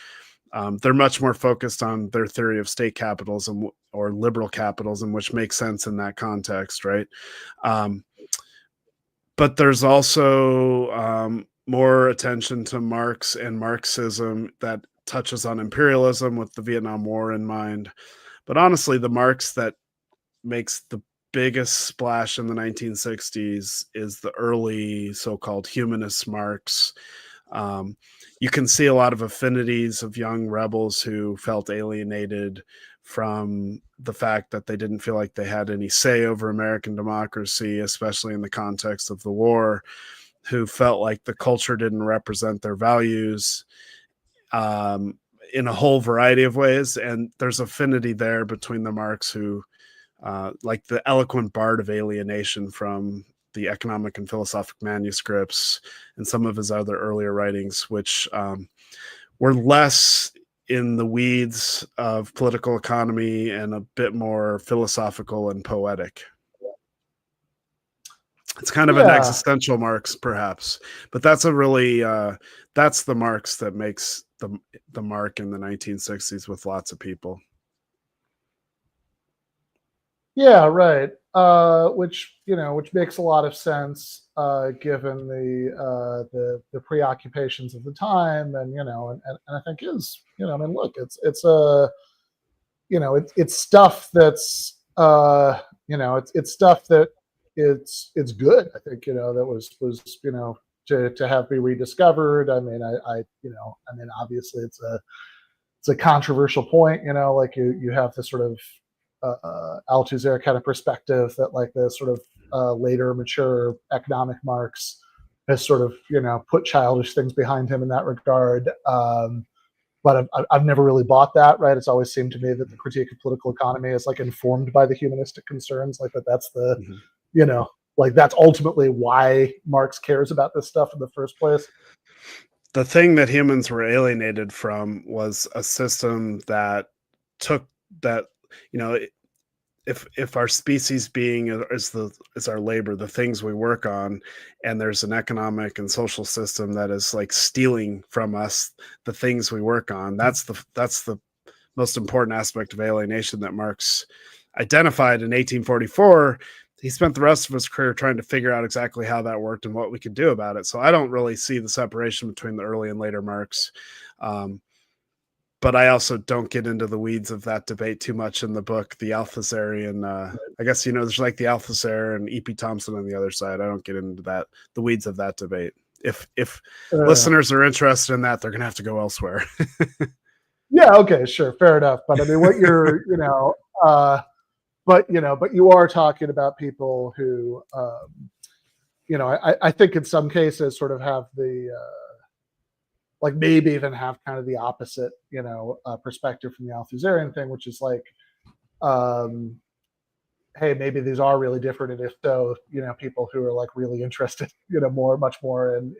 They're much more focused on their theory of state capitalism or liberal capitalism, which makes sense in that context, right? But there's also more attention to Marx and Marxism that touches on imperialism with the Vietnam War in mind. But honestly, the Marx that makes the biggest splash in the 1960s is the early so-called humanist Marx. You can see a lot of affinities of young rebels who felt alienated from the fact that they didn't feel like they had any say over American democracy, especially in the context of the war, who felt like the culture didn't represent their values. in a whole variety of ways. And there's affinity there between the Marx who, like the eloquent bard of alienation from the economic and philosophic manuscripts and some of his other earlier writings, which were less in the weeds of political economy and a bit more philosophical and poetic. It's kind of an existential Marx, perhaps, but that's a really that's the Marx that makes the mark in the 1960s with lots of people. Yeah, right. Which makes a lot of sense given the preoccupations of the time, and I think is I mean, look, it's stuff that's it's stuff that it's good. I think that was to have be rediscovered. I mean, I mean, obviously it's a controversial point. Like you have this sort of Althusser kind of perspective that like the sort of later mature economic Marx has sort of put childish things behind him in that regard. But I've never really bought that, right? It's always seemed to me that the critique of political economy is like informed by the humanistic concerns, like that's the like that's ultimately why Marx cares about this stuff in the first place. The thing that humans were alienated from was a system that took that, if our species being is our labor, the things we work on, and there's an economic and social system that is like stealing from us the things we work on, that's the most important aspect of alienation that Marx identified in 1844. He spent the rest of his career trying to figure out exactly how that worked and what we could do about it. So I don't really see the separation between the early and later Marx. But I also don't get into the weeds of that debate too much in the book. The Althusserian, I guess, there's like the Althusser and E.P. Thompson on the other side. I don't get into the weeds of that debate. If listeners are interested in that, they're going to have to go elsewhere. Yeah. Okay. Sure. Fair enough. But I mean, what you're, but you are talking about people who, I think in some cases sort of have the, like maybe even have kind of the opposite, perspective from the Althusserian thing, which is like, hey, maybe these are really different, and if so, people who are like really interested, much more in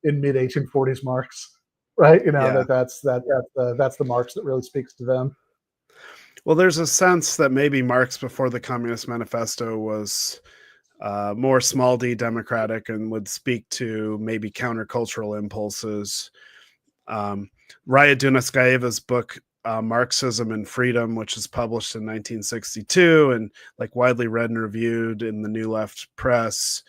mid 1840s Marx, right? That's the Marx that really speaks to them. Well, there's a sense that maybe Marx before the Communist Manifesto was more small d democratic and would speak to maybe countercultural impulses. Raya Dunetskaeva's book, Marxism and Freedom, which is published in 1962 and like widely read and reviewed in the New Left press,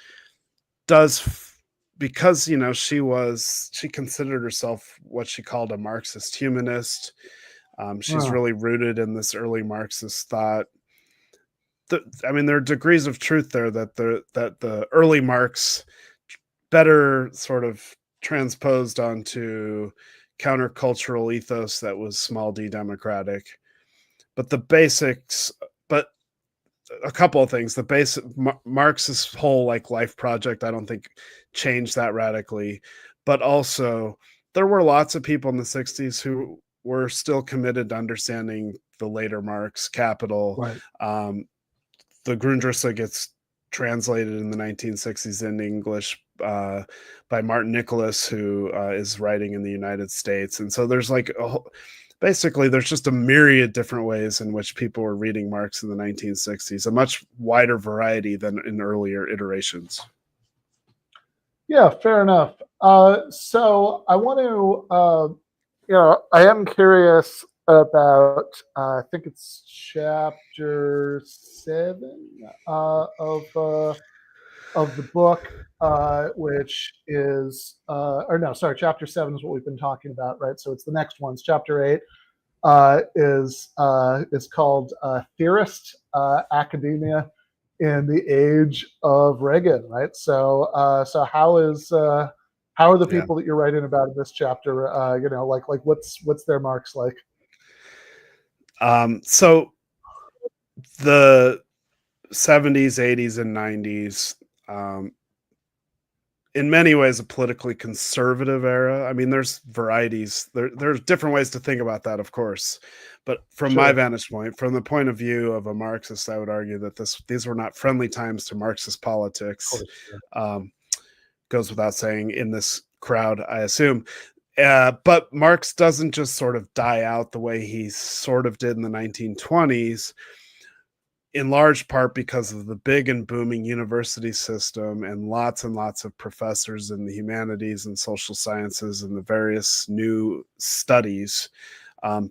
because she considered herself what she called a Marxist humanist. She's really rooted in this early Marxist thought. There are degrees of truth there that the early Marx better sort of transposed onto countercultural ethos that was small d democratic. But the basics, but a couple of things, the basic Marx's whole like life project, I don't think changed that radically. But also there were lots of people in the 60s who were still committed to understanding the later Marx, Capital. Right. The Grundrisse gets translated in the 1960s in English by Martin Nicholas, who is writing in the United States. And so there's like basically there's just a myriad different ways in which people were reading Marx in the 1960s, a much wider variety than in earlier iterations. Yeah, fair enough. So I want to, I am curious about, I think it's chapter 7 of the book, which is, chapter 7 is what we've been talking about, right? So it's the next one. It's chapter 8 is called Theorist, Academia in the Age of Reagan, right? So how are the people that you're writing about in this chapter, like what's their Marx like? So the 70s, 80s, and 90s, in many ways a politically conservative era. I mean, there's varieties. There's different ways to think about that, of course. But from my vantage point, from the point of view of a Marxist, I would argue that these were not friendly times to Marxist politics. Goes without saying in this crowd, I assume. But Marx doesn't just sort of die out the way he sort of did in the 1920s, in large part because of the big and booming university system and lots of professors in the humanities and social sciences and the various new studies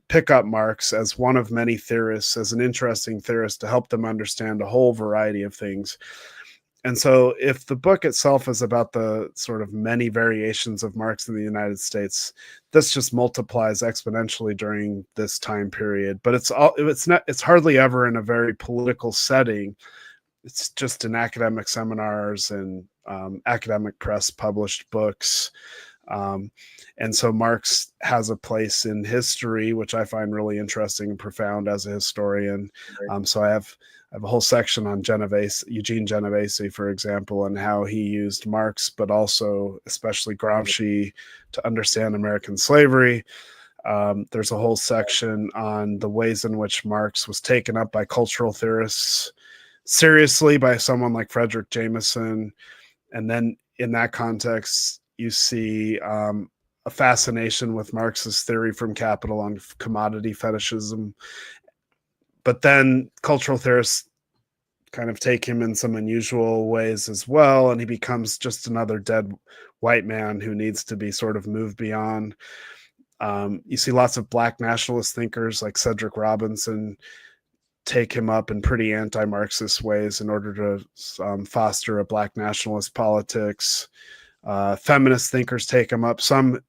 pick up Marx as one of many theorists, as an interesting theorist to help them understand a whole variety of things. And so if the book itself is about the sort of many variations of Marx in the United States, this just multiplies exponentially during this time period. But it's hardly ever in a very political setting. It's just in academic seminars and academic press published books. And so Marx has a place in history, which I find really interesting and profound as a historian. So I have a whole section on Eugene Genovese, for example, and how he used Marx, but also especially Gramsci, to understand American slavery. There's a whole section on the ways in which Marx was taken up by cultural theorists seriously by someone like Frederick Jameson. And then in that context, you see a fascination with Marxist theory from Capital on commodity fetishism. But then cultural theorists kind of take him in some unusual ways as well, and he becomes just another dead white man who needs to be sort of moved beyond. You see lots of black nationalist thinkers like Cedric Robinson take him up in pretty anti-Marxist ways in order to foster a black nationalist politics. Feminist thinkers take him up. Some,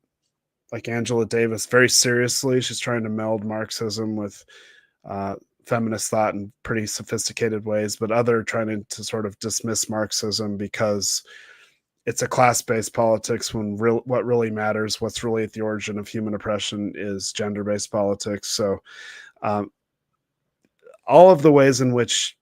like Angela Davis, very seriously. She's trying to meld Marxism with feminist thought in pretty sophisticated ways, but other trying to sort of dismiss Marxism because it's a class-based politics when what really matters, what's really at the origin of human oppression, is gender-based politics. So all of the ways in which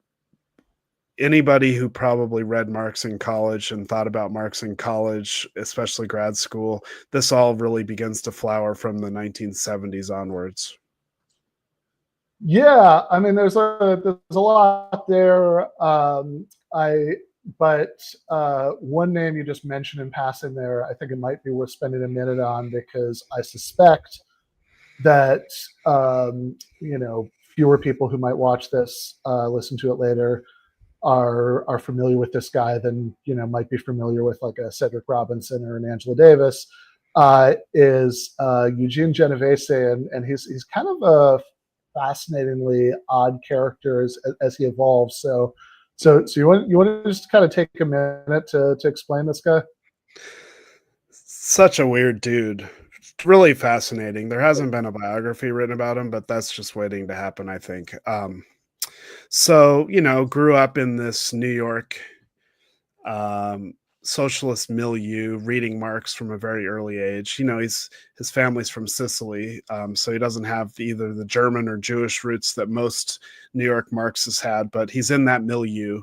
anybody who probably read Marx in college and thought about Marx in college, especially grad school, this all really begins to flower from the 1970s onwards. Yeah, I mean, there's a lot there. But one name you just mentioned in passing there, I think it might be worth spending a minute on, because I suspect that fewer people who might watch this, listen to it later, are familiar with this guy than might be familiar with like a Cedric Robinson or an Angela Davis. Is Eugene Genovese, and he's kind of a fascinatingly odd character as he evolves. So you want to just kind of take a minute to explain this guy? Such a weird dude. Really fascinating. There hasn't been a biography written about him, but that's just waiting to happen, I think. So, grew up in this New York socialist milieu, reading Marx from a very early age. His family's from Sicily, so he doesn't have either the German or Jewish roots that most New York Marxists had, but he's in that milieu.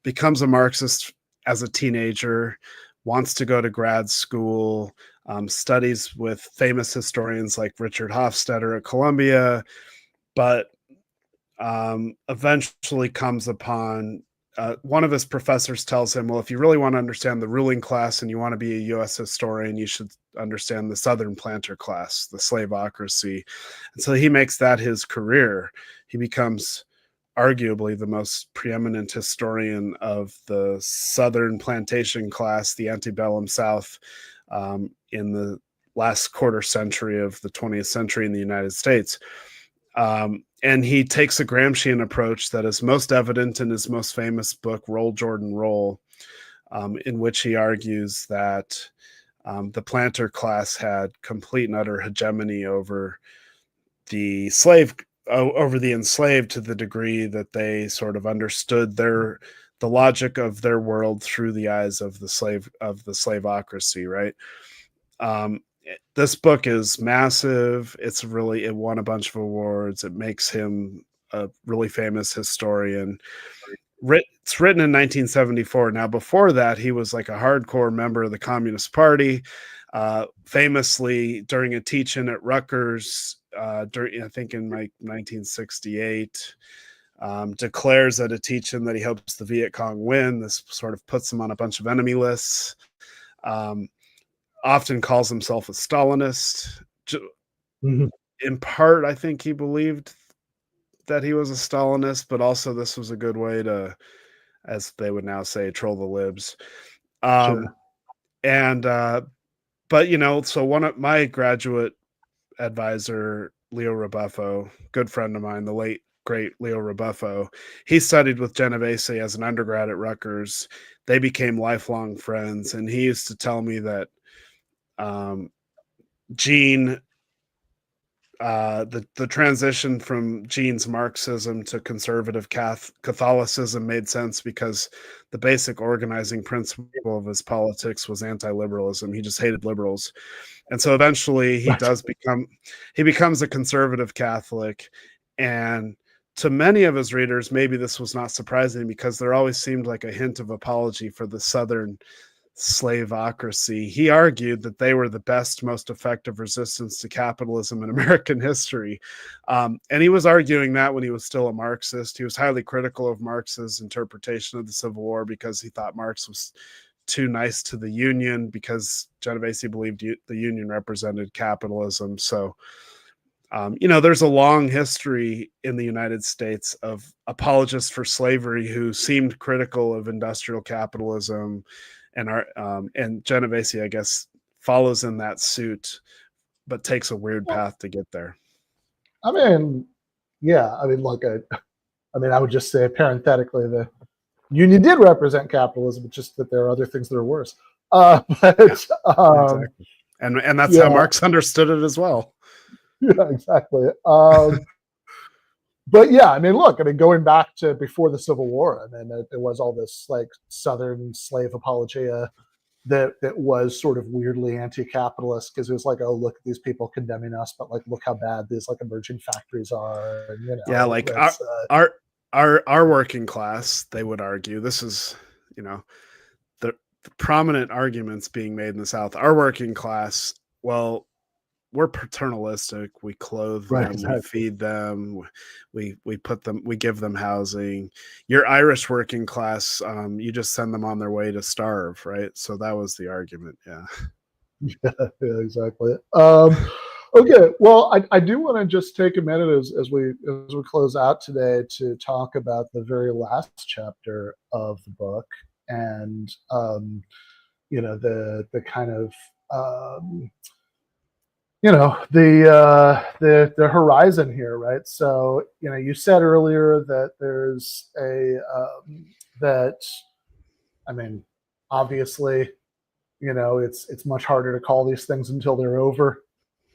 Becomes a Marxist as a teenager, wants to go to grad school, studies with famous historians like Richard Hofstadter at Columbia, but eventually comes upon one of his professors tells him, well, if you really want to understand the ruling class and you want to be a U.S. historian, you should understand the Southern planter class, the slaveocracy. And so he makes that his career. He becomes arguably the most preeminent historian of the Southern plantation class, the antebellum South, in the last quarter century of the 20th century in the United States. And he takes a Gramscian approach that is most evident in his most famous book, Roll, Jordan, Roll, in which he argues that the planter class had complete and utter hegemony over the enslaved to the degree that they sort of understood the logic of their world through the eyes of the slaveocracy, right? This book is massive. It won a bunch of awards. It makes him a really famous historian. It's written in 1974. Now, before that, he was like a hardcore member of the Communist Party. Famously, during a teach-in at Rutgers, I think in like 1968, declares at a teach-in that he hopes the Viet Cong win. This sort of puts him on a bunch of enemy lists. Often calls himself a Stalinist. In part, I think he believed that he was a Stalinist, but also this was a good way to, as they would now say, troll the libs. And but so one of my graduate advisor, Leo Rebuffo, good friend of mine, the late great Leo Rebuffo, he studied with Genovese as an undergrad at Rutgers. They became lifelong friends, and he used to tell me that Gene, the transition from Gene's Marxism to conservative Catholicism made sense because the basic organizing principle of his politics was anti-liberalism. He just hated liberals. And so eventually he becomes a conservative Catholic. And to many of his readers, maybe this was not surprising because there always seemed like a hint of apology for the Southern slavocracy. He argued that they were the best, most effective resistance to capitalism in American history. And he was arguing that when he was still a Marxist. He was highly critical of Marx's interpretation of the Civil War because he thought Marx was too nice to the Union, because Genovese believed the Union represented capitalism. So, there's a long history in the United States of apologists for slavery who seemed critical of industrial capitalism. And Genovese, I guess, follows in that suit, but takes a weird path to get there. I mean, yeah. I mean, I would just say parenthetically, the Union did represent capitalism, but just that there are other things that are worse. Exactly. And that's how Marx understood it as well. Yeah, exactly. But yeah, I mean, going back to before the Civil War, I mean, there was all this like Southern slave apologia that was sort of weirdly anti-capitalist, because it was like, oh, look at these people condemning us, but like, look how bad these like emerging factories are. And, yeah, like our working class, they would argue, this is, the prominent arguments being made in the South. Our working class, well, we're paternalistic. We clothe them, we feed them, we give them housing. Your Irish working class, you just send them on their way to starve, right? So that was the argument. Yeah, exactly. Okay, well, I do want to just take a minute as we close out today to talk about the very last chapter of the book, and the kind of the horizon here, right? So, you said earlier that there's obviously, it's much harder to call these things until they're over.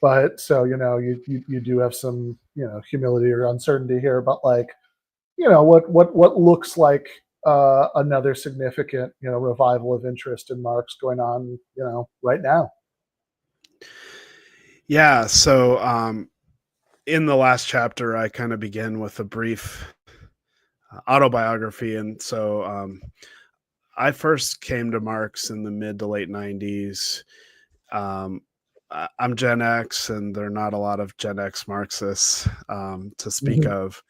But so, you do have some, humility or uncertainty here, but like, what looks like another significant, revival of interest in Marx going on, right now. Yeah, so in the last chapter, I kind of begin with a brief autobiography. And so I first came to Marx in the mid to late 90s. I'm Gen X, and there are not a lot of Gen X Marxists to speak of.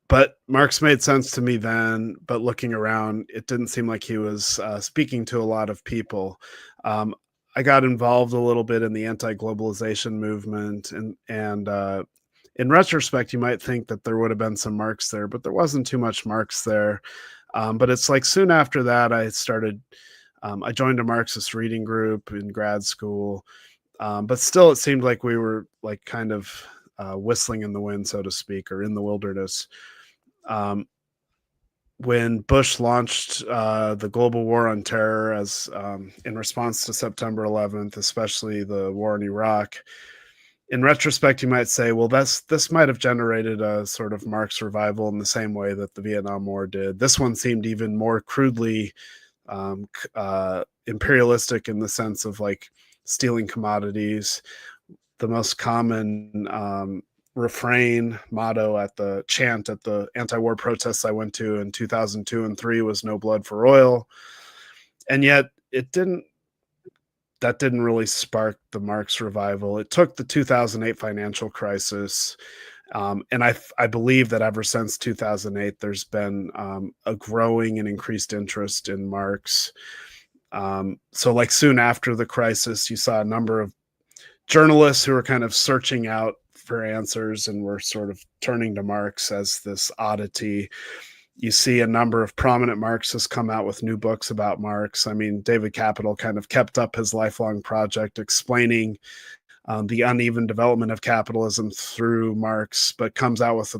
But Marx made sense to me then, but looking around, it didn't seem like he was speaking to a lot of people. I got involved a little bit in the anti-globalization movement, and in retrospect, you might think that there would have been some Marx there, but there wasn't too much Marx there. But it's like soon after that, I joined a Marxist reading group in grad school, but still it seemed like we were like kind of whistling in the wind, so to speak, or in the wilderness. When Bush launched the global war on terror as in response to September 11th, especially the war in Iraq, in retrospect, you might say, well, this might have generated a sort of Marx revival in the same way that the Vietnam War did. This one seemed even more crudely imperialistic in the sense of like stealing commodities. The most common refrain motto at the chant at the anti-war protests I went to in 2002 and 3 was "No blood for oil," and yet that didn't really spark the Marx revival. It took the 2008 financial crisis, and I believe that ever since 2008, there's been a growing and increased interest in Marx. So like soon after the crisis, you saw a number of journalists who were kind of searching out for answers and were sort of turning to Marx as this oddity. You see a number of prominent Marxists come out with new books about Marx. I mean, David Capital kind of kept up his lifelong project explaining the uneven development of capitalism through Marx, but comes out with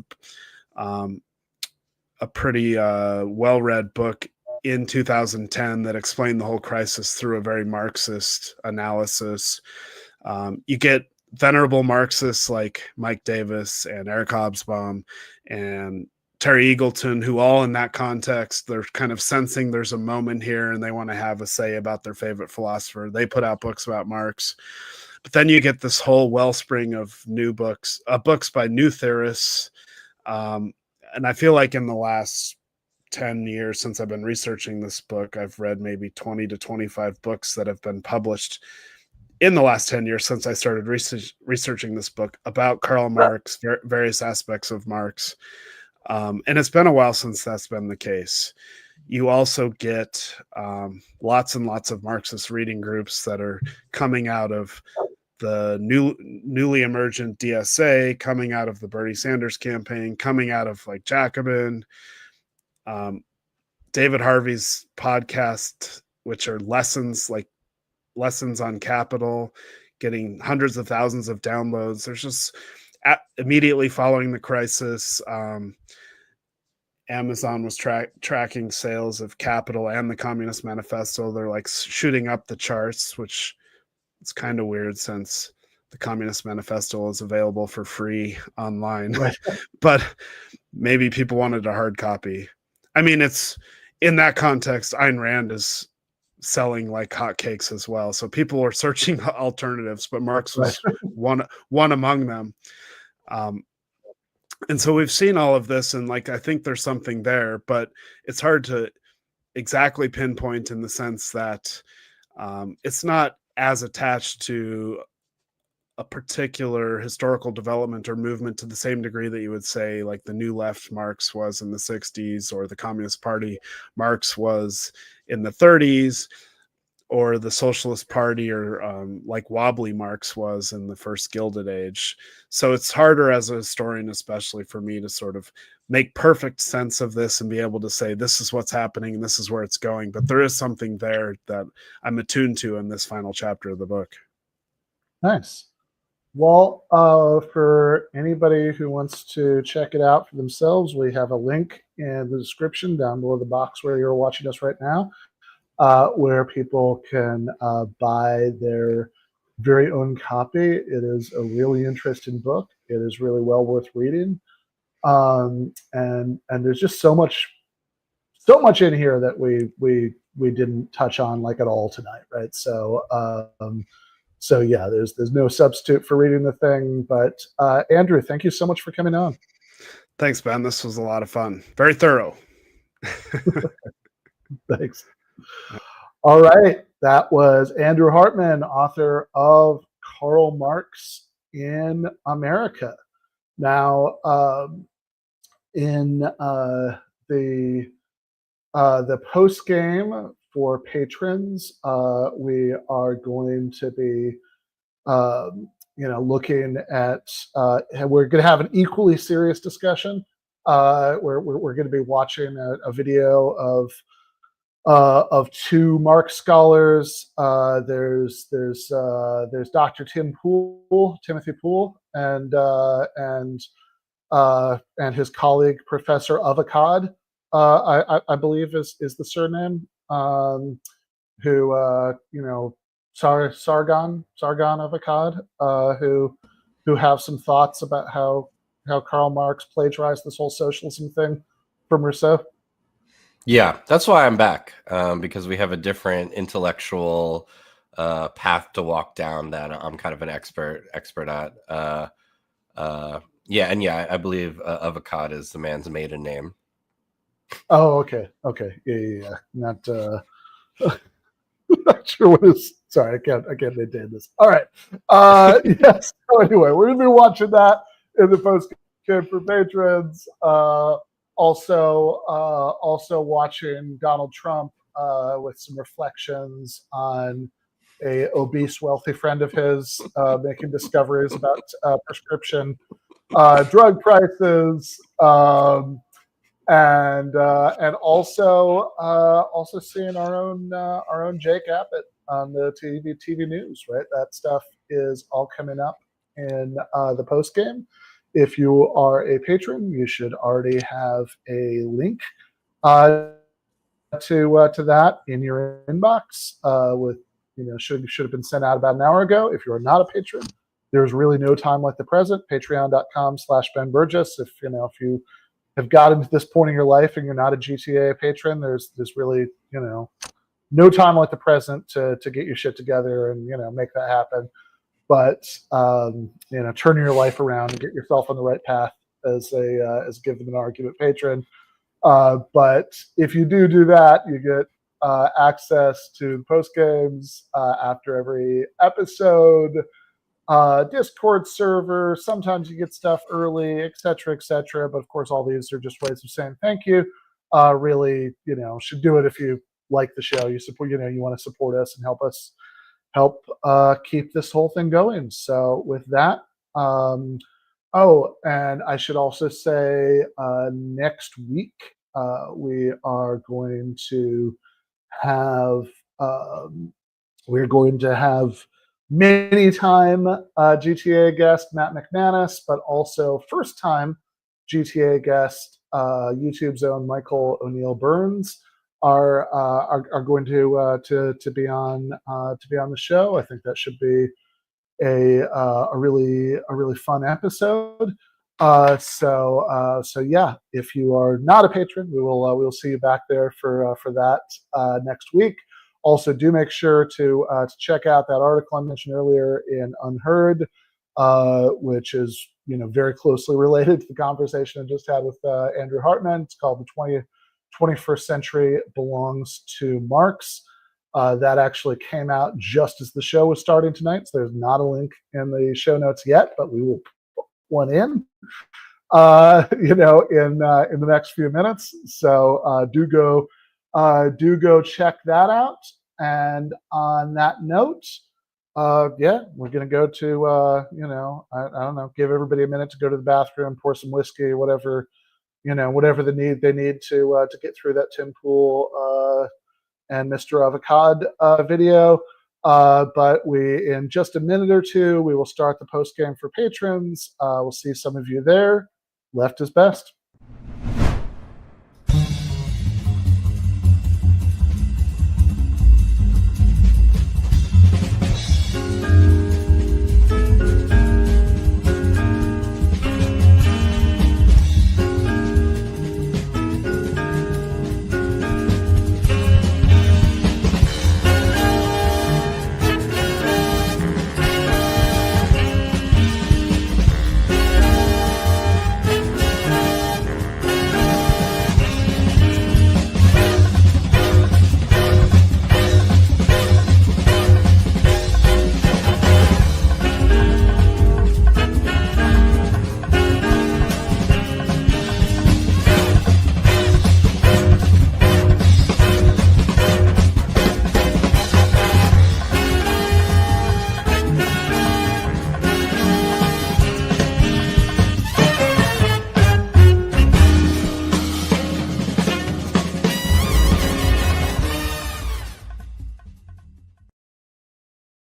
a pretty well-read book in 2010 that explained the whole crisis through a very Marxist analysis. You get venerable Marxists like Mike Davis and Eric Hobsbawm and Terry Eagleton, who all in that context, they're kind of sensing there's a moment here and they want to have a say about their favorite philosopher. They put out books about Marx. But then you get this whole wellspring of new books, books by new theorists. And I feel like in the last 10 years since I've been researching this book, I've read maybe 20 to 25 books that have been published in the last 10 years since I started researching this book about Karl Marx, various aspects of Marx. And it's been a while since that's been the case. You also get lots and lots of Marxist reading groups that are coming out of the newly emergent DSA, coming out of the Bernie Sanders campaign, coming out of like Jacobin, David Harvey's podcast, which are lessons on capital, getting hundreds of thousands of downloads. There's just immediately following the crisis, Amazon was tracking sales of Capital and the Communist Manifesto. They're like shooting up the charts, which is kind of weird since the Communist Manifesto is available for free online. Right. But maybe people wanted a hard copy. I mean, it's in that context, Ayn Rand is selling like hotcakes as well. So people are searching alternatives, but Marx was one among them. And so we've seen all of this, and like I think there's something there, but it's hard to exactly pinpoint in the sense that it's not as attached to a particular historical development or movement to the same degree that you would say like the New Left Marx was in the 60s, or the Communist Party Marx was in the 30s, or the Socialist Party, or like wobbly Marx was in the first Gilded Age. So it's harder as a historian, especially for me, to sort of make perfect sense of this and be able to say, this is what's happening and this is where it's going. But there is something there that I'm attuned to in this final chapter of the book. Nice. Well, for anybody who wants to check it out for themselves, we have a link in the description down below the box where you're watching us right now, where people can buy their very own copy. It is a really interesting book. It is really well worth reading. And there's just so much in here that we didn't touch on like at all tonight, right? So yeah, there's no substitute for reading the thing. But Andrew, thank you so much for coming on. Thanks, Ben. This was a lot of fun. Very thorough. Thanks. All right. That was Andrew Hartman, author of Karl Marx in America. Now, in the post game for patrons, we are going to be, looking at. We're going to have an equally serious discussion. We're going to be watching a video of two Marx scholars. There's Dr. Timothy Poole, and his colleague Professor of Akkad, I believe is the surname. Sargon of Akkad, who have some thoughts about how Karl Marx plagiarized this whole socialism thing from Rousseau. Yeah, that's why I'm back, because we have a different intellectual path to walk down that I'm kind of an expert at. Yeah, and yeah, I believe of Akkad is the man's maiden name. Oh, okay. Yeah. Not not sure what is. Sorry, I can't maintain this. All right. Yes. So anyway, we're gonna be watching that in the post game for patrons. Also watching Donald Trump with some reflections on a obese, wealthy friend of his making discoveries about prescription drug prices. And also seeing our own Jake Abbott on the TV news, right? That stuff is all coming up in the post game. If you are a patron, you should already have a link to that in your inbox. With should have been sent out about an hour ago. If you are not a patron, there's really no time like the present. Patreon.com/Ben Burgis. If you have gotten to this point in your life and you're not a GTAA patron, there's really no time like the present to get your shit together and make that happen. But turn your life around and get yourself on the right path as Give Them an Argument patron. But if you do that, you get access to post games after every episode. Discord server. Sometimes you get stuff early, etc., etc. But of course, all these are just ways of saying thank you. Really, should do it if you like the show. You support, you want to support us and help keep this whole thing going. So with that, and I should also say next week we are going to have many time GTA guest Matt McManus, but also first time GTA guest YouTube's own Michael O'Neill Burns are going to be on the show. I think that should be a really fun episode. So yeah, if you are not a patron, we'll see you back there for that next week. Also, do make sure to check out that article I mentioned earlier in Unheard, which is very closely related to the conversation I just had with Andrew Hartman. It's called "The 21st Century Belongs to Marx." That actually came out just as the show was starting tonight, so there's not a link in the show notes yet, but we will put one in, in the next few minutes. So do go check that out. And on that note, we're gonna go to I don't know, give everybody a minute to go to the bathroom, pour some whiskey, whatever they need to get through that Tim Pool and Mr. Avocad video. But in just a minute or two, we will start the post game for patrons. We'll see some of you there. Left is best.